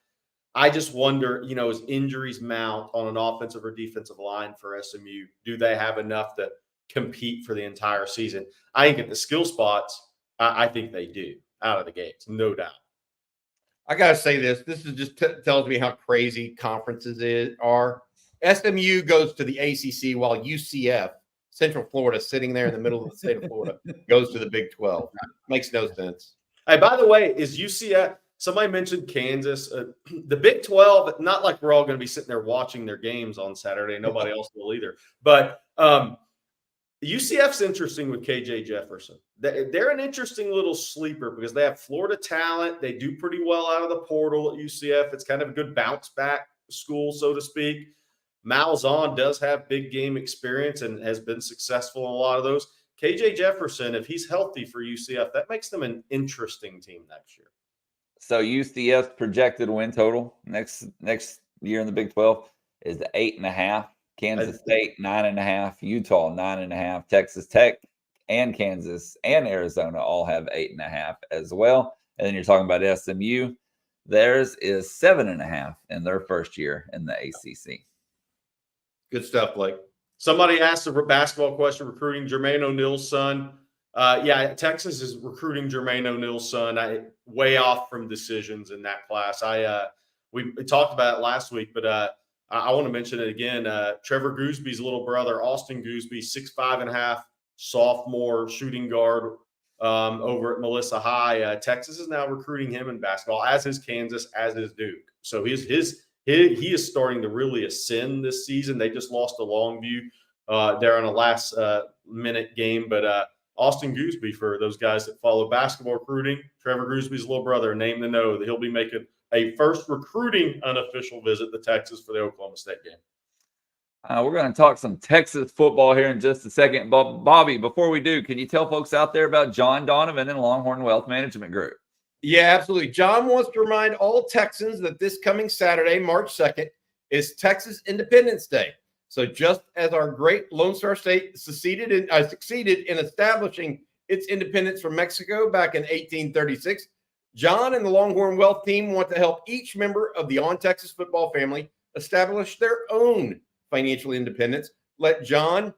I just wonder, as injuries mount on an offensive or defensive line for SMU, do they have enough to compete for the entire season? I think at the skill spots, I think they do out of the gates, no doubt. I got to say this. This is just tells me how crazy conferences are. SMU goes to the ACC while UCF, Central Florida, sitting there in the middle of the state of Florida, goes to the Big 12. Makes no sense. Hey, by the way, is UCF – somebody mentioned Kansas. The Big 12, not like we're all going to be sitting there watching their games on Saturday. Nobody else will either. But UCF's interesting with KJ Jefferson. They're an interesting little sleeper because they have Florida talent. They do pretty well out of the portal at UCF. It's kind of a good bounce back school, so to speak. Malzahn does have big game experience and has been successful in a lot of those. KJ Jefferson, if he's healthy for UCF, that makes them an interesting team next year. So UCF's projected win total next year in the Big 12 is 8.5. Kansas State 9.5, Utah 9.5, Texas Tech and Kansas and Arizona all have 8.5 as well. And then you're talking about SMU. Theirs is 7.5 in their first year in the ACC. Good stuff, Blake. Somebody asked a basketball question, recruiting Jermaine O'Neal's son. Texas is recruiting Jermaine O'Neal's son. Way off from decisions in that class. We talked about it last week, but I want to mention it again. Trevor Goosby's little brother, Austin Goosby, 6'5.5", sophomore shooting guard over at Melissa High. Texas is now recruiting him in basketball, as is Kansas, as is Duke. So he is starting to really ascend this season. They just lost to Longview there in a last minute game, but Austin Goosby, for those guys that follow basketball recruiting, Trevor Goosby's little brother, name to know that he'll be making a first recruiting unofficial visit to Texas for the Oklahoma State game. We're going to talk some Texas football here in just a second. Bobby, before we do, can you tell folks out there about John Donovan and Longhorn Wealth Management Group? Yeah, absolutely. John wants to remind all Texans that this coming Saturday, March 2nd, is Texas Independence Day. So just as our great Lone Star State succeeded in establishing its independence from Mexico back in 1836, John and the Longhorn Wealth team want to help each member of the On Texas football family establish their own financial independence. Let John,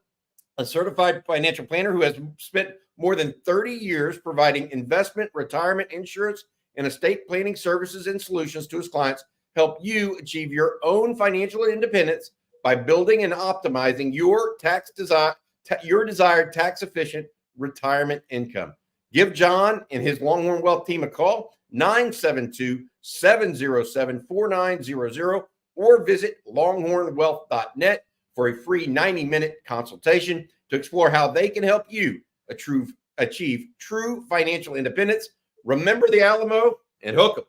a certified financial planner who has spent more than 30 years providing investment, retirement, insurance, and estate planning services and solutions to his clients, help you achieve your own financial independence by building and optimizing your desired tax-efficient retirement income. Give John and his Longhorn Wealth team a call, 972-707-4900, or visit longhornwealth.net for a free 90-minute consultation to explore how they can help you achieve true financial independence. Remember the Alamo and hook 'em.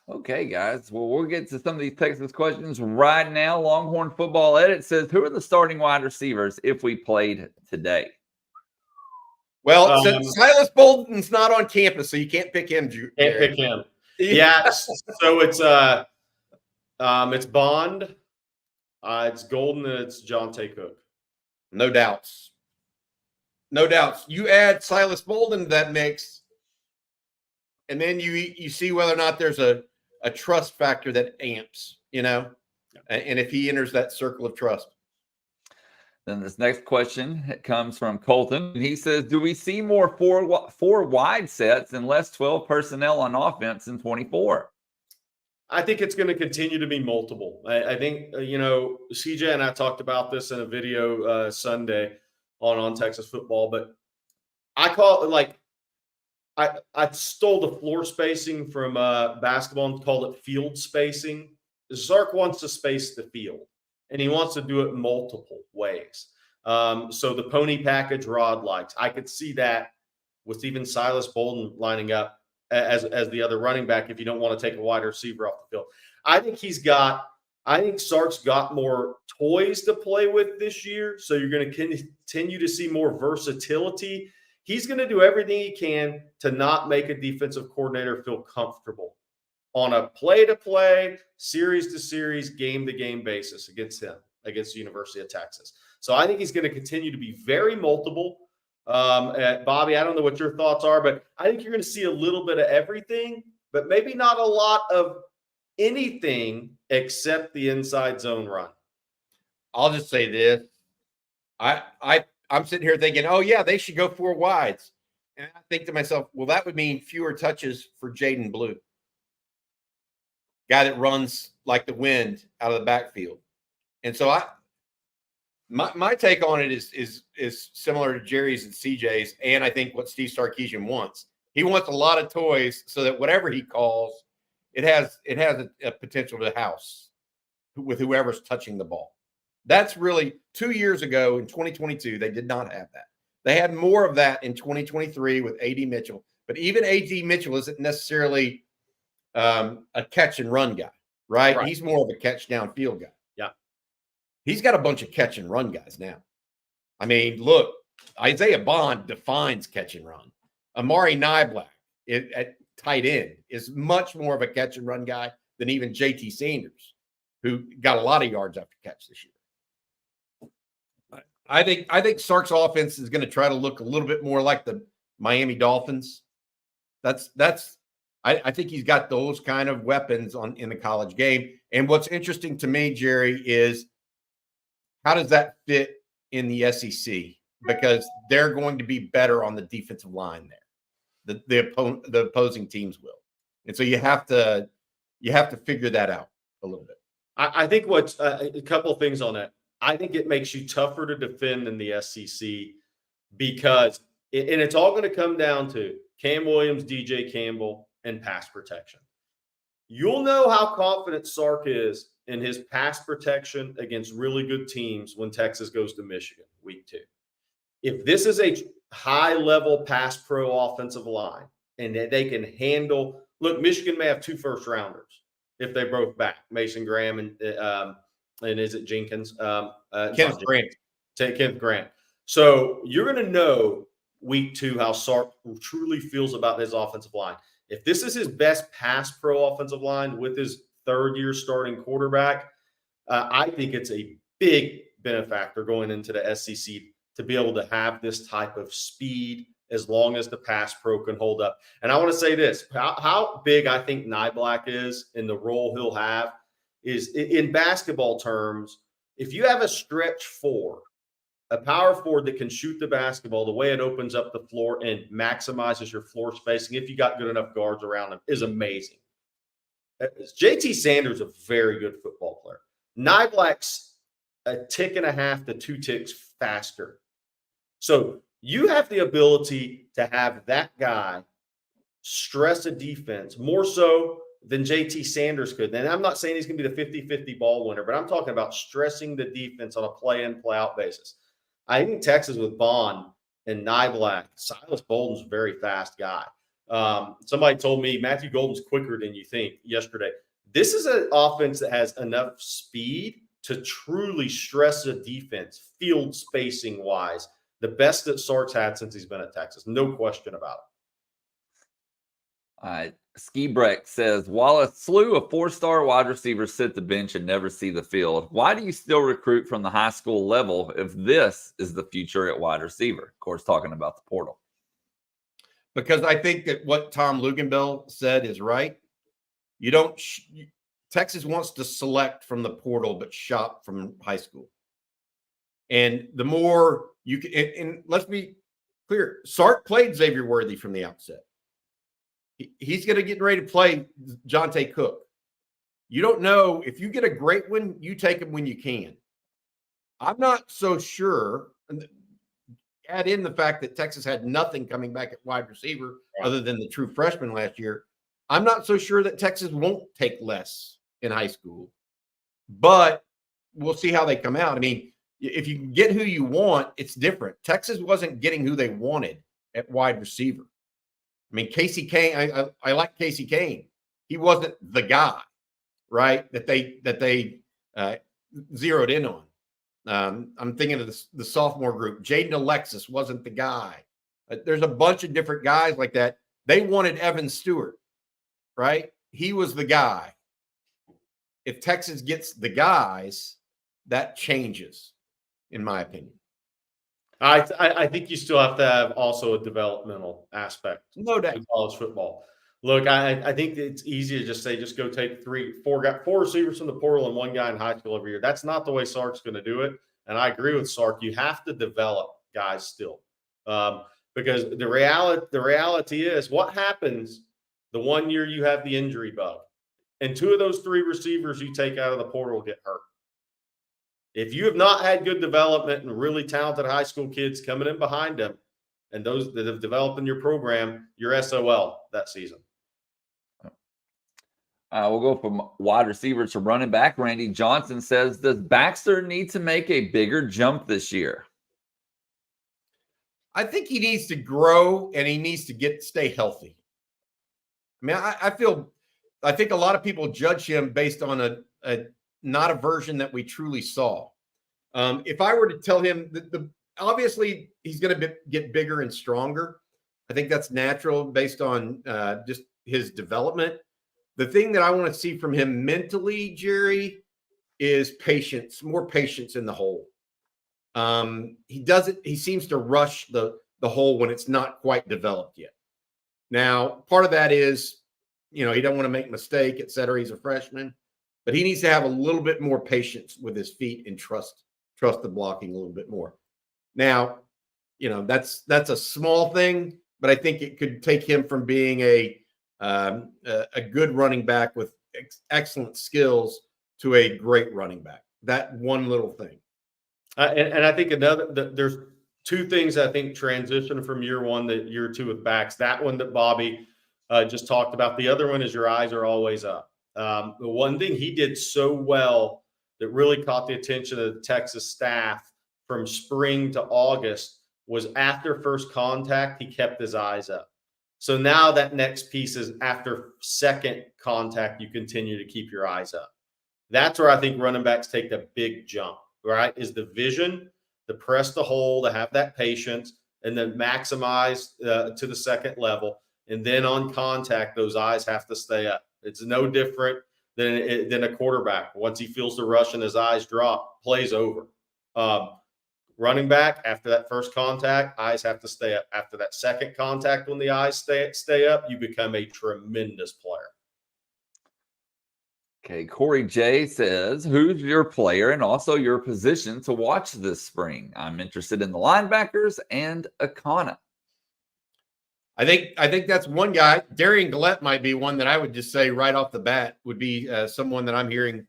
Okay, guys. Well, we'll get to some of these Texas questions right now. Longhorn Football Edit says, who are the starting wide receivers if we played today? Well, since Silas Bolden's not on campus, so you can't pick him. Can't pick him. Yeah. So it's Bond, it's Golden, and it's Jonte Cook. No doubts. No doubts. You add Silas Bolden to that mix, and then you see whether or not there's a trust factor that amps, and if he enters that circle of trust. Then this next question comes from Colton. He says, do we see more four wide sets and less 12 personnel on offense in 24? I think it's going to continue to be multiple. I think, CJ and I talked about this in a video Sunday on Texas football, but I call it I stole the floor spacing from basketball and called it field spacing. Sark wants to space the field, and he wants to do it multiple ways. So the pony package Rod likes. I could see that with even Silas Bolden lining up as the other running back if you don't want to take a wide receiver off the field. I think Sark's got more toys to play with this year, so you're going to continue to see more versatility. He's going to do everything he can to not make a defensive coordinator feel comfortable on a play-to-play, series-to-series, game-to-game basis against the University of Texas. So I think he's going to continue to be very multiple. Bobby, I don't know what your thoughts are, but I think you're going to see a little bit of everything, but maybe not a lot of anything except the inside zone run. I'll just say this. I'm sitting here thinking, oh, yeah, they should go four wides. And I think to myself, well, that would mean fewer touches for Jaden Blue. Guy that runs like the wind out of the backfield. And so my take on it is similar to Jerry's and CJ's, and I think what Steve Sarkisian wants. He wants a lot of toys so that whatever he calls, it has a potential to house with whoever's touching the ball. That's really 2 years ago in 2022, they did not have that. They had more of that in 2023 with A.D. Mitchell, but even A.D. Mitchell isn't necessarily a catch and run guy, right? He's more of a catch downfield guy. Yeah. He's got a bunch of catch and run guys now. I mean, look, Isaiah Bond defines catch and run. Amari Niblack at tight end is much more of a catch and run guy than even JT Sanders, who got a lot of yards after catch this year. I think Sark's offense is going to try to look a little bit more like the Miami Dolphins. I think he's got those kind of weapons in the college game. And what's interesting to me, Jerry, is how does that fit in the SEC? Because they're going to be better on the defensive line there. The opposing teams will. And so you have to figure that out a little bit. I think what's a couple of things on that. I think it makes you tougher to defend in the SEC because it's all going to come down to Cam Williams, DJ Campbell, and pass protection. You'll know how confident Sark is in his pass protection against really good teams when Texas goes to Michigan week 2. If this is a high-level pass pro offensive line and that they can handle – look, Michigan may have 2 first-rounders if they broke back, Mason Graham and is it Jenkins? Kenneth Grant. Kenneth Grant. So you're going to know week 2 how Sark truly feels about his offensive line. If this is his best pass pro offensive line with his third-year starting quarterback, I think it's a big benefactor going into the SEC to be able to have this type of speed as long as the pass pro can hold up. And I want to say this, how big I think Niblack is in the role he'll have is in basketball terms, if you have a stretch 4, a power forward that can shoot the basketball, the way it opens up the floor and maximizes your floor spacing, if you got good enough guards around him, is amazing. JT Sanders is a very good football player. Niblack's a tick and a half to 2 ticks faster. So you have the ability to have that guy stress a defense more so than JT Sanders could. And I'm not saying he's going to be the 50-50 ball winner, but I'm talking about stressing the defense on a play-in, play-out basis. I think Texas with Bond and Niblack, Silas Bolden's a very fast guy. Somebody told me Matthew Golden's quicker than you think yesterday. This is an offense that has enough speed to truly stress the defense, field spacing wise. The best that Sark's had since he's been at Texas. No question about it. Ski Breck says, while a slew of 4-star wide receivers sit the bench and never see the field, why do you still recruit from the high school level if this is the future at wide receiver? Of course, talking about the portal. Because I think that what Tom Luginbill said is right. You don't Texas wants to select from the portal, but shop from high school. And the more you can, and let's be clear, Sark played Xavier Worthy from the outset. He's going to get ready to play Jonte Cook. You don't know if you get a great one, you take him when you can. I'm not so sure. Add in the fact that Texas had nothing coming back at wide receiver other than the true freshman last year. I'm not so sure that Texas won't take less in high school, but we'll see how they come out. I mean, if you can get who you want, it's different. Texas wasn't getting who they wanted at wide receiver. I mean, Casey Kane, I like Casey Kane. He wasn't the guy, right, that they zeroed in on. I'm thinking of the sophomore group. Jaden Alexis wasn't the guy. There's a bunch of different guys like that. They wanted Evan Stewart, right? He was the guy. If Texas gets the guys, that changes, in my opinion. I think you still have to have also a developmental aspect. No doubt. To college football. Look, I think it's easy to just say, just go take four receivers from the portal and one guy in high school every year. That's not the way Sark's going to do it. And I agree with Sark. You have to develop guys still, because the reality is what happens the one year you have the injury bug, and 2 of those 3 receivers you take out of the portal get hurt. If you have not had good development and really talented high school kids coming in behind them, and those that have developed in your program, you're SOL that season. We'll go from wide receiver to running back. Randy Johnson says, does Baxter need to make a bigger jump this year? I think he needs to grow and he needs to stay healthy. I mean, I think a lot of people judge him based on not a version that we truly saw. If I were to tell him that obviously he's going to get bigger and stronger. I think that's natural based on just his development. The thing that I want to see from him mentally, Jerry, is patience, more patience in the hole. He seems to rush the hole when it's not quite developed yet. Now, part of that is, he don't want to make a mistake, et cetera. He's a freshman, but he needs to have a little bit more patience with his feet and trust the blocking a little bit more. Now, that's a small thing, but I think it could take him from being a good running back with excellent skills to a great running back. That one little thing. And I think there's 2 things I think transition from year 1 to year 2 with backs. That one that Bobby just talked about. The other one is your eyes are always up. The one thing he did so well that really caught the attention of the Texas staff from spring to August was after first contact, he kept his eyes up. So now that next piece is after second contact, you continue to keep your eyes up. That's where I think running backs take the big jump, right? Is the vision, the press the hole, to have that patience, and then maximize to the second level. And then on contact, those eyes have to stay up. It's no different than a quarterback. Once he feels the rush and his eyes drop, play's over. Running back, after that first contact, eyes have to stay up. After that second contact, when the eyes stay up, you become a tremendous player. Okay, Corey J says, who's your player and also your position to watch this spring? I'm interested in the linebackers and Akana. I think that's one guy. Darian Gillette might be one that I would just say right off the bat would be someone that I'm hearing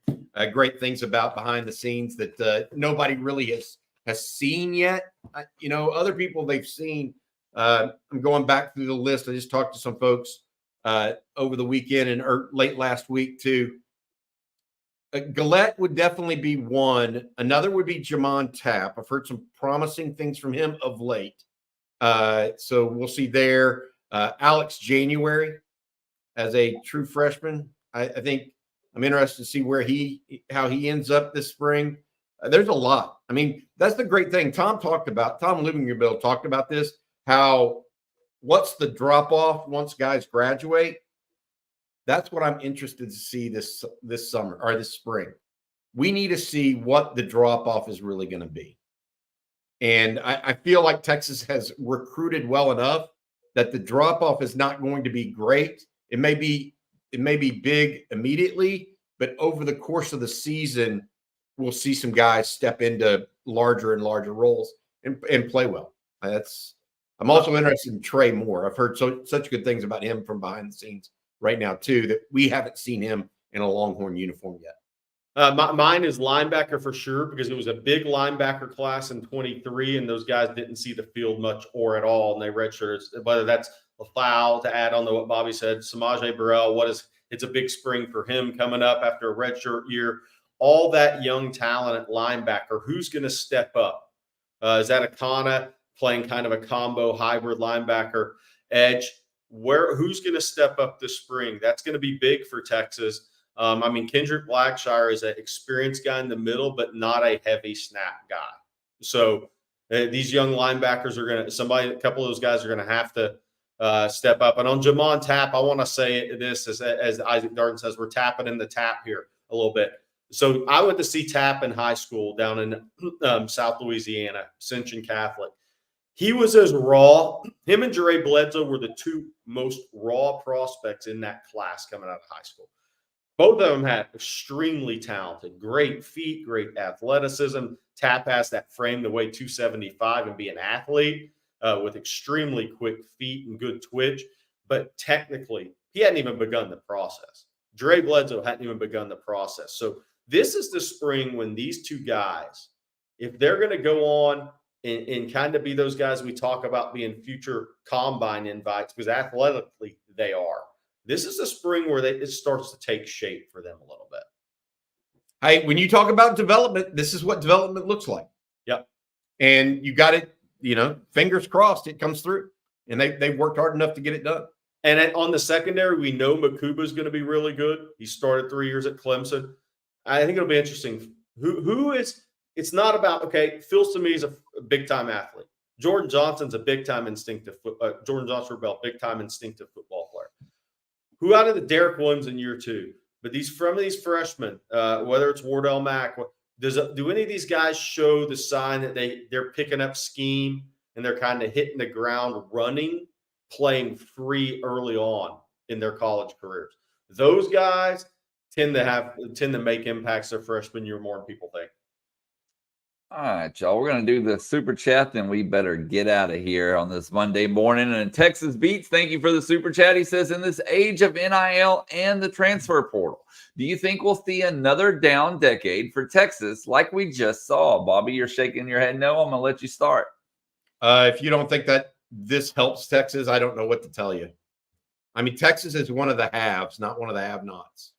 great things about behind the scenes that nobody really has seen yet. Other people they've seen. I'm going back through the list. I just talked to some folks over the weekend and late last week too. Gillette would definitely be one. Another would be Jamon Tapp. I've heard some promising things from him of late. So we'll see there. Alex January as a true freshman. I think I'm interested to see how he ends up this spring. There's a lot. I mean, that's the great thing. Tom Lugingerbill talked about this, what's the drop off once guys graduate? That's what I'm interested to see this summer or this spring. We need to see what the drop off is really going to be. And I feel like Texas has recruited well enough that the drop off is not going to be great. It may be big immediately, but over the course of the season, we'll see some guys step into larger and larger roles and play well. I'm also interested in Trey Moore. I've heard such good things about him from behind the scenes right now too, that we haven't seen him in a Longhorn uniform yet. Mine is linebacker for sure, because it was a big linebacker class in 23, and those guys didn't see the field much or at all, and they redshirted. Whether that's a foul to add on to what Bobby said, Samaje Burrell, it's a big spring for him coming up after a redshirt year. All that young talent at linebacker, who's going to step up? Is that Akana playing kind of a combo hybrid linebacker edge? Who's going to step up this spring? That's going to be big for Texas. I mean, Kendrick Blackshire is an experienced guy in the middle, but not a heavy snap guy. So these young linebackers a couple of those guys are going to have to step up. And on Jamon Tapp, I want to say this as Isaac Darden says, we're tapping in the tap here a little bit. So I went to see Tapp in high school down in South Louisiana, Ascension Catholic. He was as raw. Him and Jere Bledsoe were the two most raw prospects in that class coming out of high school. Both of them had extremely talented, great feet, great athleticism. Tapp has that frame to weigh 275 and be an athlete with extremely quick feet and good twitch. But technically, he hadn't even begun the process. Jere Bledsoe hadn't even begun the process. So this is the spring when these two guys, if they're going to go on and kind of be those guys we talk about being future combine invites, because athletically they are. This is the spring where it starts to take shape for them a little bit. When you talk about development, this is what development looks like. Yep. And you got it, fingers crossed it comes through. And they've worked hard enough to get it done. And on the secondary, we know Makuba is going to be really good. He started 3 years at Clemson. I think it'll be interesting. It's not about, okay, Phil Sami is a big-time athlete. Jordan Johnson's a big-time instinctive Jordan Johnson-Rebel, big-time instinctive football player. Who out of the Derek Williams in year 2? But these freshmen, whether it's Wardell Mack, do any of these guys show the sign that they're picking up scheme and they're kind of hitting the ground running, playing free early on in their college careers? Those guys tend to make impacts their freshman year more than people think. All right, y'all. We're going to do the super chat, then we better get out of here on this Monday morning. And Texas Beats, thank you for the super chat. He says, in this age of NIL and the transfer portal, do you think we'll see another down decade for Texas like we just saw? Bobby, you're shaking your head no. I'm going to let you start. If you don't think that this helps Texas, I don't know what to tell you. I mean, Texas is one of the haves, not one of the have-nots.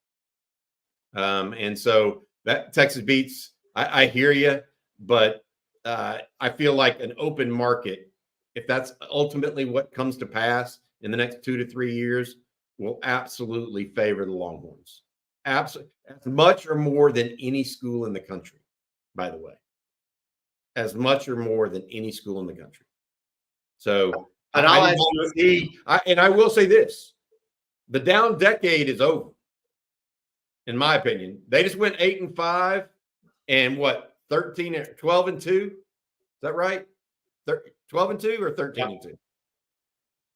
And so that Texas Beats, I hear you. But I feel like an open market, if that's ultimately what comes to pass in the next 2 to 3 years, will absolutely favor the Longhorns. Absolutely. As much or more than any school in the country, by the way. As much or more than any school in the country. So, and I will say this. The down decade is over, in my opinion. They just went 8-5 and what? 12-2. Is that right? 12-2 or 13-2? Can't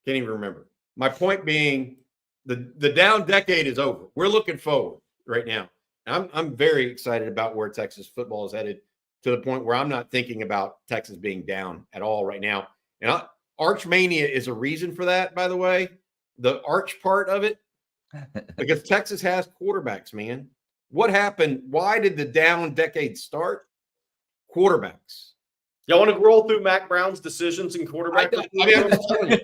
even remember. My point being, the down decade is over. We're looking forward right now. I'm very excited about where Texas football is headed, to the point where I'm not thinking about Texas being down at all right now. And Arch Mania is a reason for that, by the way. The Arch part of it, because Texas has quarterbacks, man. What happened? Why did the down decade start? Quarterbacks. Y'all want to roll through Mac Brown's decisions in quarterback? I'm just telling you.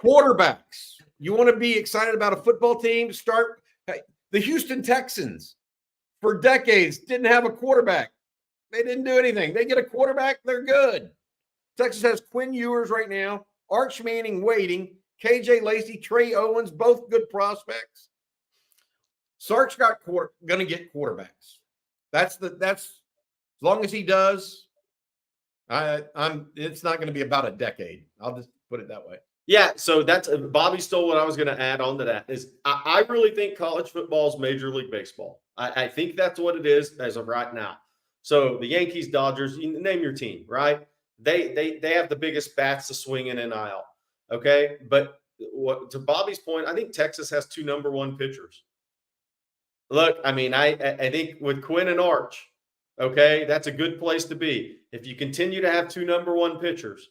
Quarterbacks. You want to be excited about a football team? The Houston Texans for decades didn't have a quarterback. They didn't do anything. They get a quarterback, they're good. Texas has Quinn Ewers right now. Arch Manning waiting, KJ Lacey, Trey Owens, both good prospects. Sark's going to get quarterbacks. That's as long as he does. It's not going to be about a decade. I'll just put it that way. Yeah, so that's Bobby stole what I was going to add on to that. Is I really think college football is Major League Baseball. I think that's what it is as of right now. So the Yankees, Dodgers, you name your team, right? They have the biggest bats to swing in NIL. Okay, but to Bobby's point, I think Texas has 2 number 1 pitchers. Look, I mean, I think with Quinn and Arch, okay, that's a good place to be. If you continue to have 2 number 1 pitchers,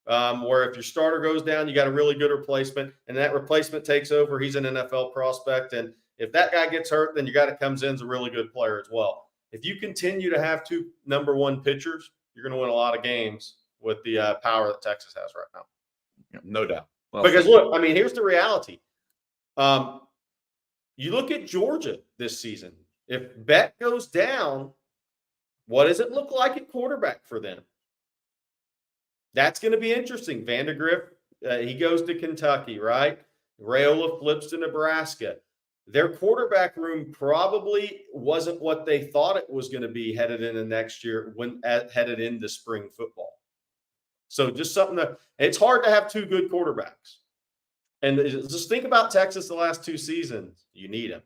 where if your starter goes down, you got a really good replacement, and that replacement takes over. He's an NFL prospect, and if that guy gets hurt, then your guy that comes in is a really good player as well. If you continue to have 2 number 1 pitchers, you're going to win a lot of games with the power that Texas has right now. Yeah, no doubt. Well, because look, I mean, here's the reality. You look at Georgia this season. If Beck goes down, what does it look like at quarterback for them? That's going to be interesting. Vandegrift, he goes to Kentucky, right? Rayola flips to Nebraska. Their quarterback room probably wasn't what they thought it was going to be headed into next year headed into spring football. So just something that it's hard to have 2 good quarterbacks. And just think about Texas the last 2 seasons. You need them.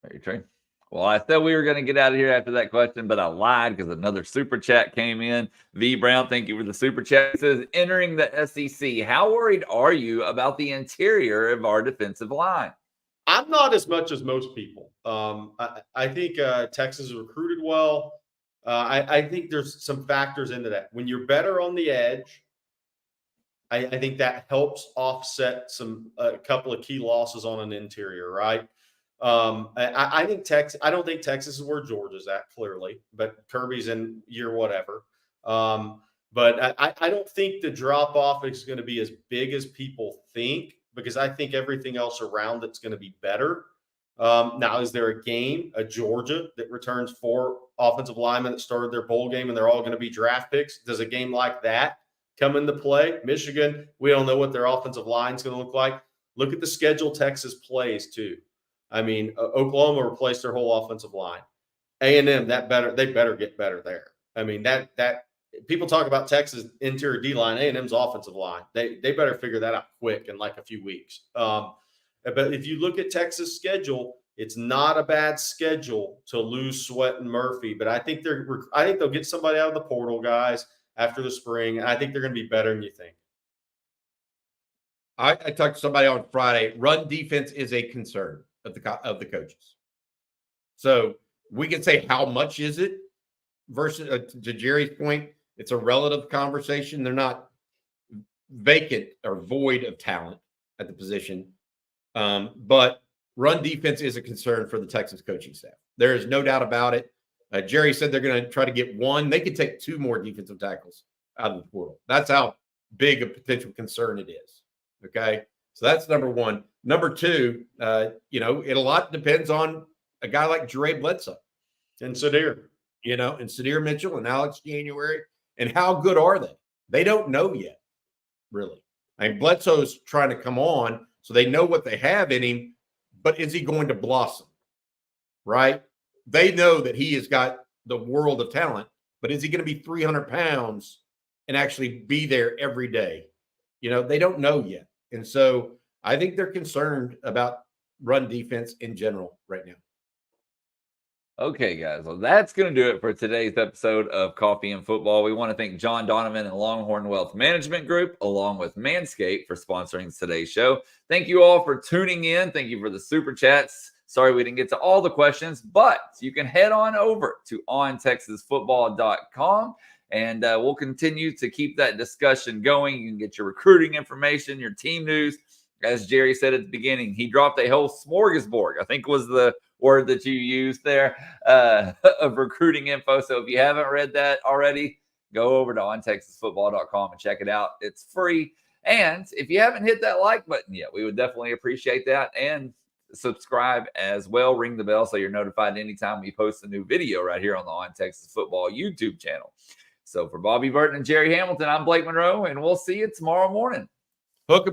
Very true. Well, I said we were going to get out of here after that question, but I lied because another super chat came in. V Brown, thank you for the super chat. It says, entering the SEC, how worried are you about the interior of our defensive line? I'm not as much as most people. I think Texas has recruited well. I think there's some factors into that. When you're better on the edge, I think that helps offset a couple of key losses on an interior, right? I think Texas. I don't think Texas is where Georgia's at, clearly, but Kirby's in year whatever. But I don't think the drop off is going to be as big as people think, because I think everything else around it's going to be better. Now, is there a Georgia that returns 4 offensive linemen that started their bowl game and they're all going to be draft picks? Does a game like that come into play? Michigan, we don't know what their offensive line is going to look like. Look at the schedule Texas plays too. I mean, Oklahoma replaced their whole offensive line. A&M, they better get better there. I mean, that people talk about Texas interior D-line, A&M's offensive line. They better figure that out quick in like a few weeks. But if you look at Texas' schedule, it's not a bad schedule to lose Sweat and Murphy. But I think they'll get somebody out of the portal, guys, after the spring. And I think they're going to be better than you think. I talked to somebody on Friday. Run defense is a concern of the coaches. So we can say how much is it versus to Jerry's point, it's a relative conversation. They're not vacant or void of talent at the position. But run defense is a concern for the Texas coaching staff. There is no doubt about it. Jerry said they're going to try to get 1. They could take 2 more defensive tackles out of the portal. That's how big a potential concern it is. Okay. So that's number 1. Number 2, it a lot depends on a guy like Dre Bledsoe and Sadir, and Sadir Mitchell and Alex January. And how good are they? They don't know yet, really. I mean, Bledsoe's trying to come on, so they know what they have in him, but is he going to blossom? Right? They know that he has got the world of talent, but is he going to be 300 pounds and actually be there every day? They don't know yet. And so I think they're concerned about run defense in general right now. Okay, guys. Well, that's going to do it for today's episode of Coffee and Football. We want to thank John Donovan and Longhorn Wealth Management Group, along with Manscaped, for sponsoring today's show. Thank you all for tuning in. Thank you for the super chats. Sorry we didn't get to all the questions, but you can head on over to ontexasfootball.com, and we'll continue to keep that discussion going. You can get your recruiting information, your team news. As Jerry said at the beginning, he dropped a whole smorgasbord, I think was the word that you used there, of recruiting info. So if you haven't read that already, go over to ontexasfootball.com and check it out. It's free. And if you haven't hit that like button yet, we would definitely appreciate that. And subscribe as well. Ring the bell so you're notified anytime we post a new video right here on the On Texas Football YouTube channel. So for Bobby Burton and Jerry Hamilton, I'm Blake Monroe, and we'll see you tomorrow morning. Hook 'em, guys.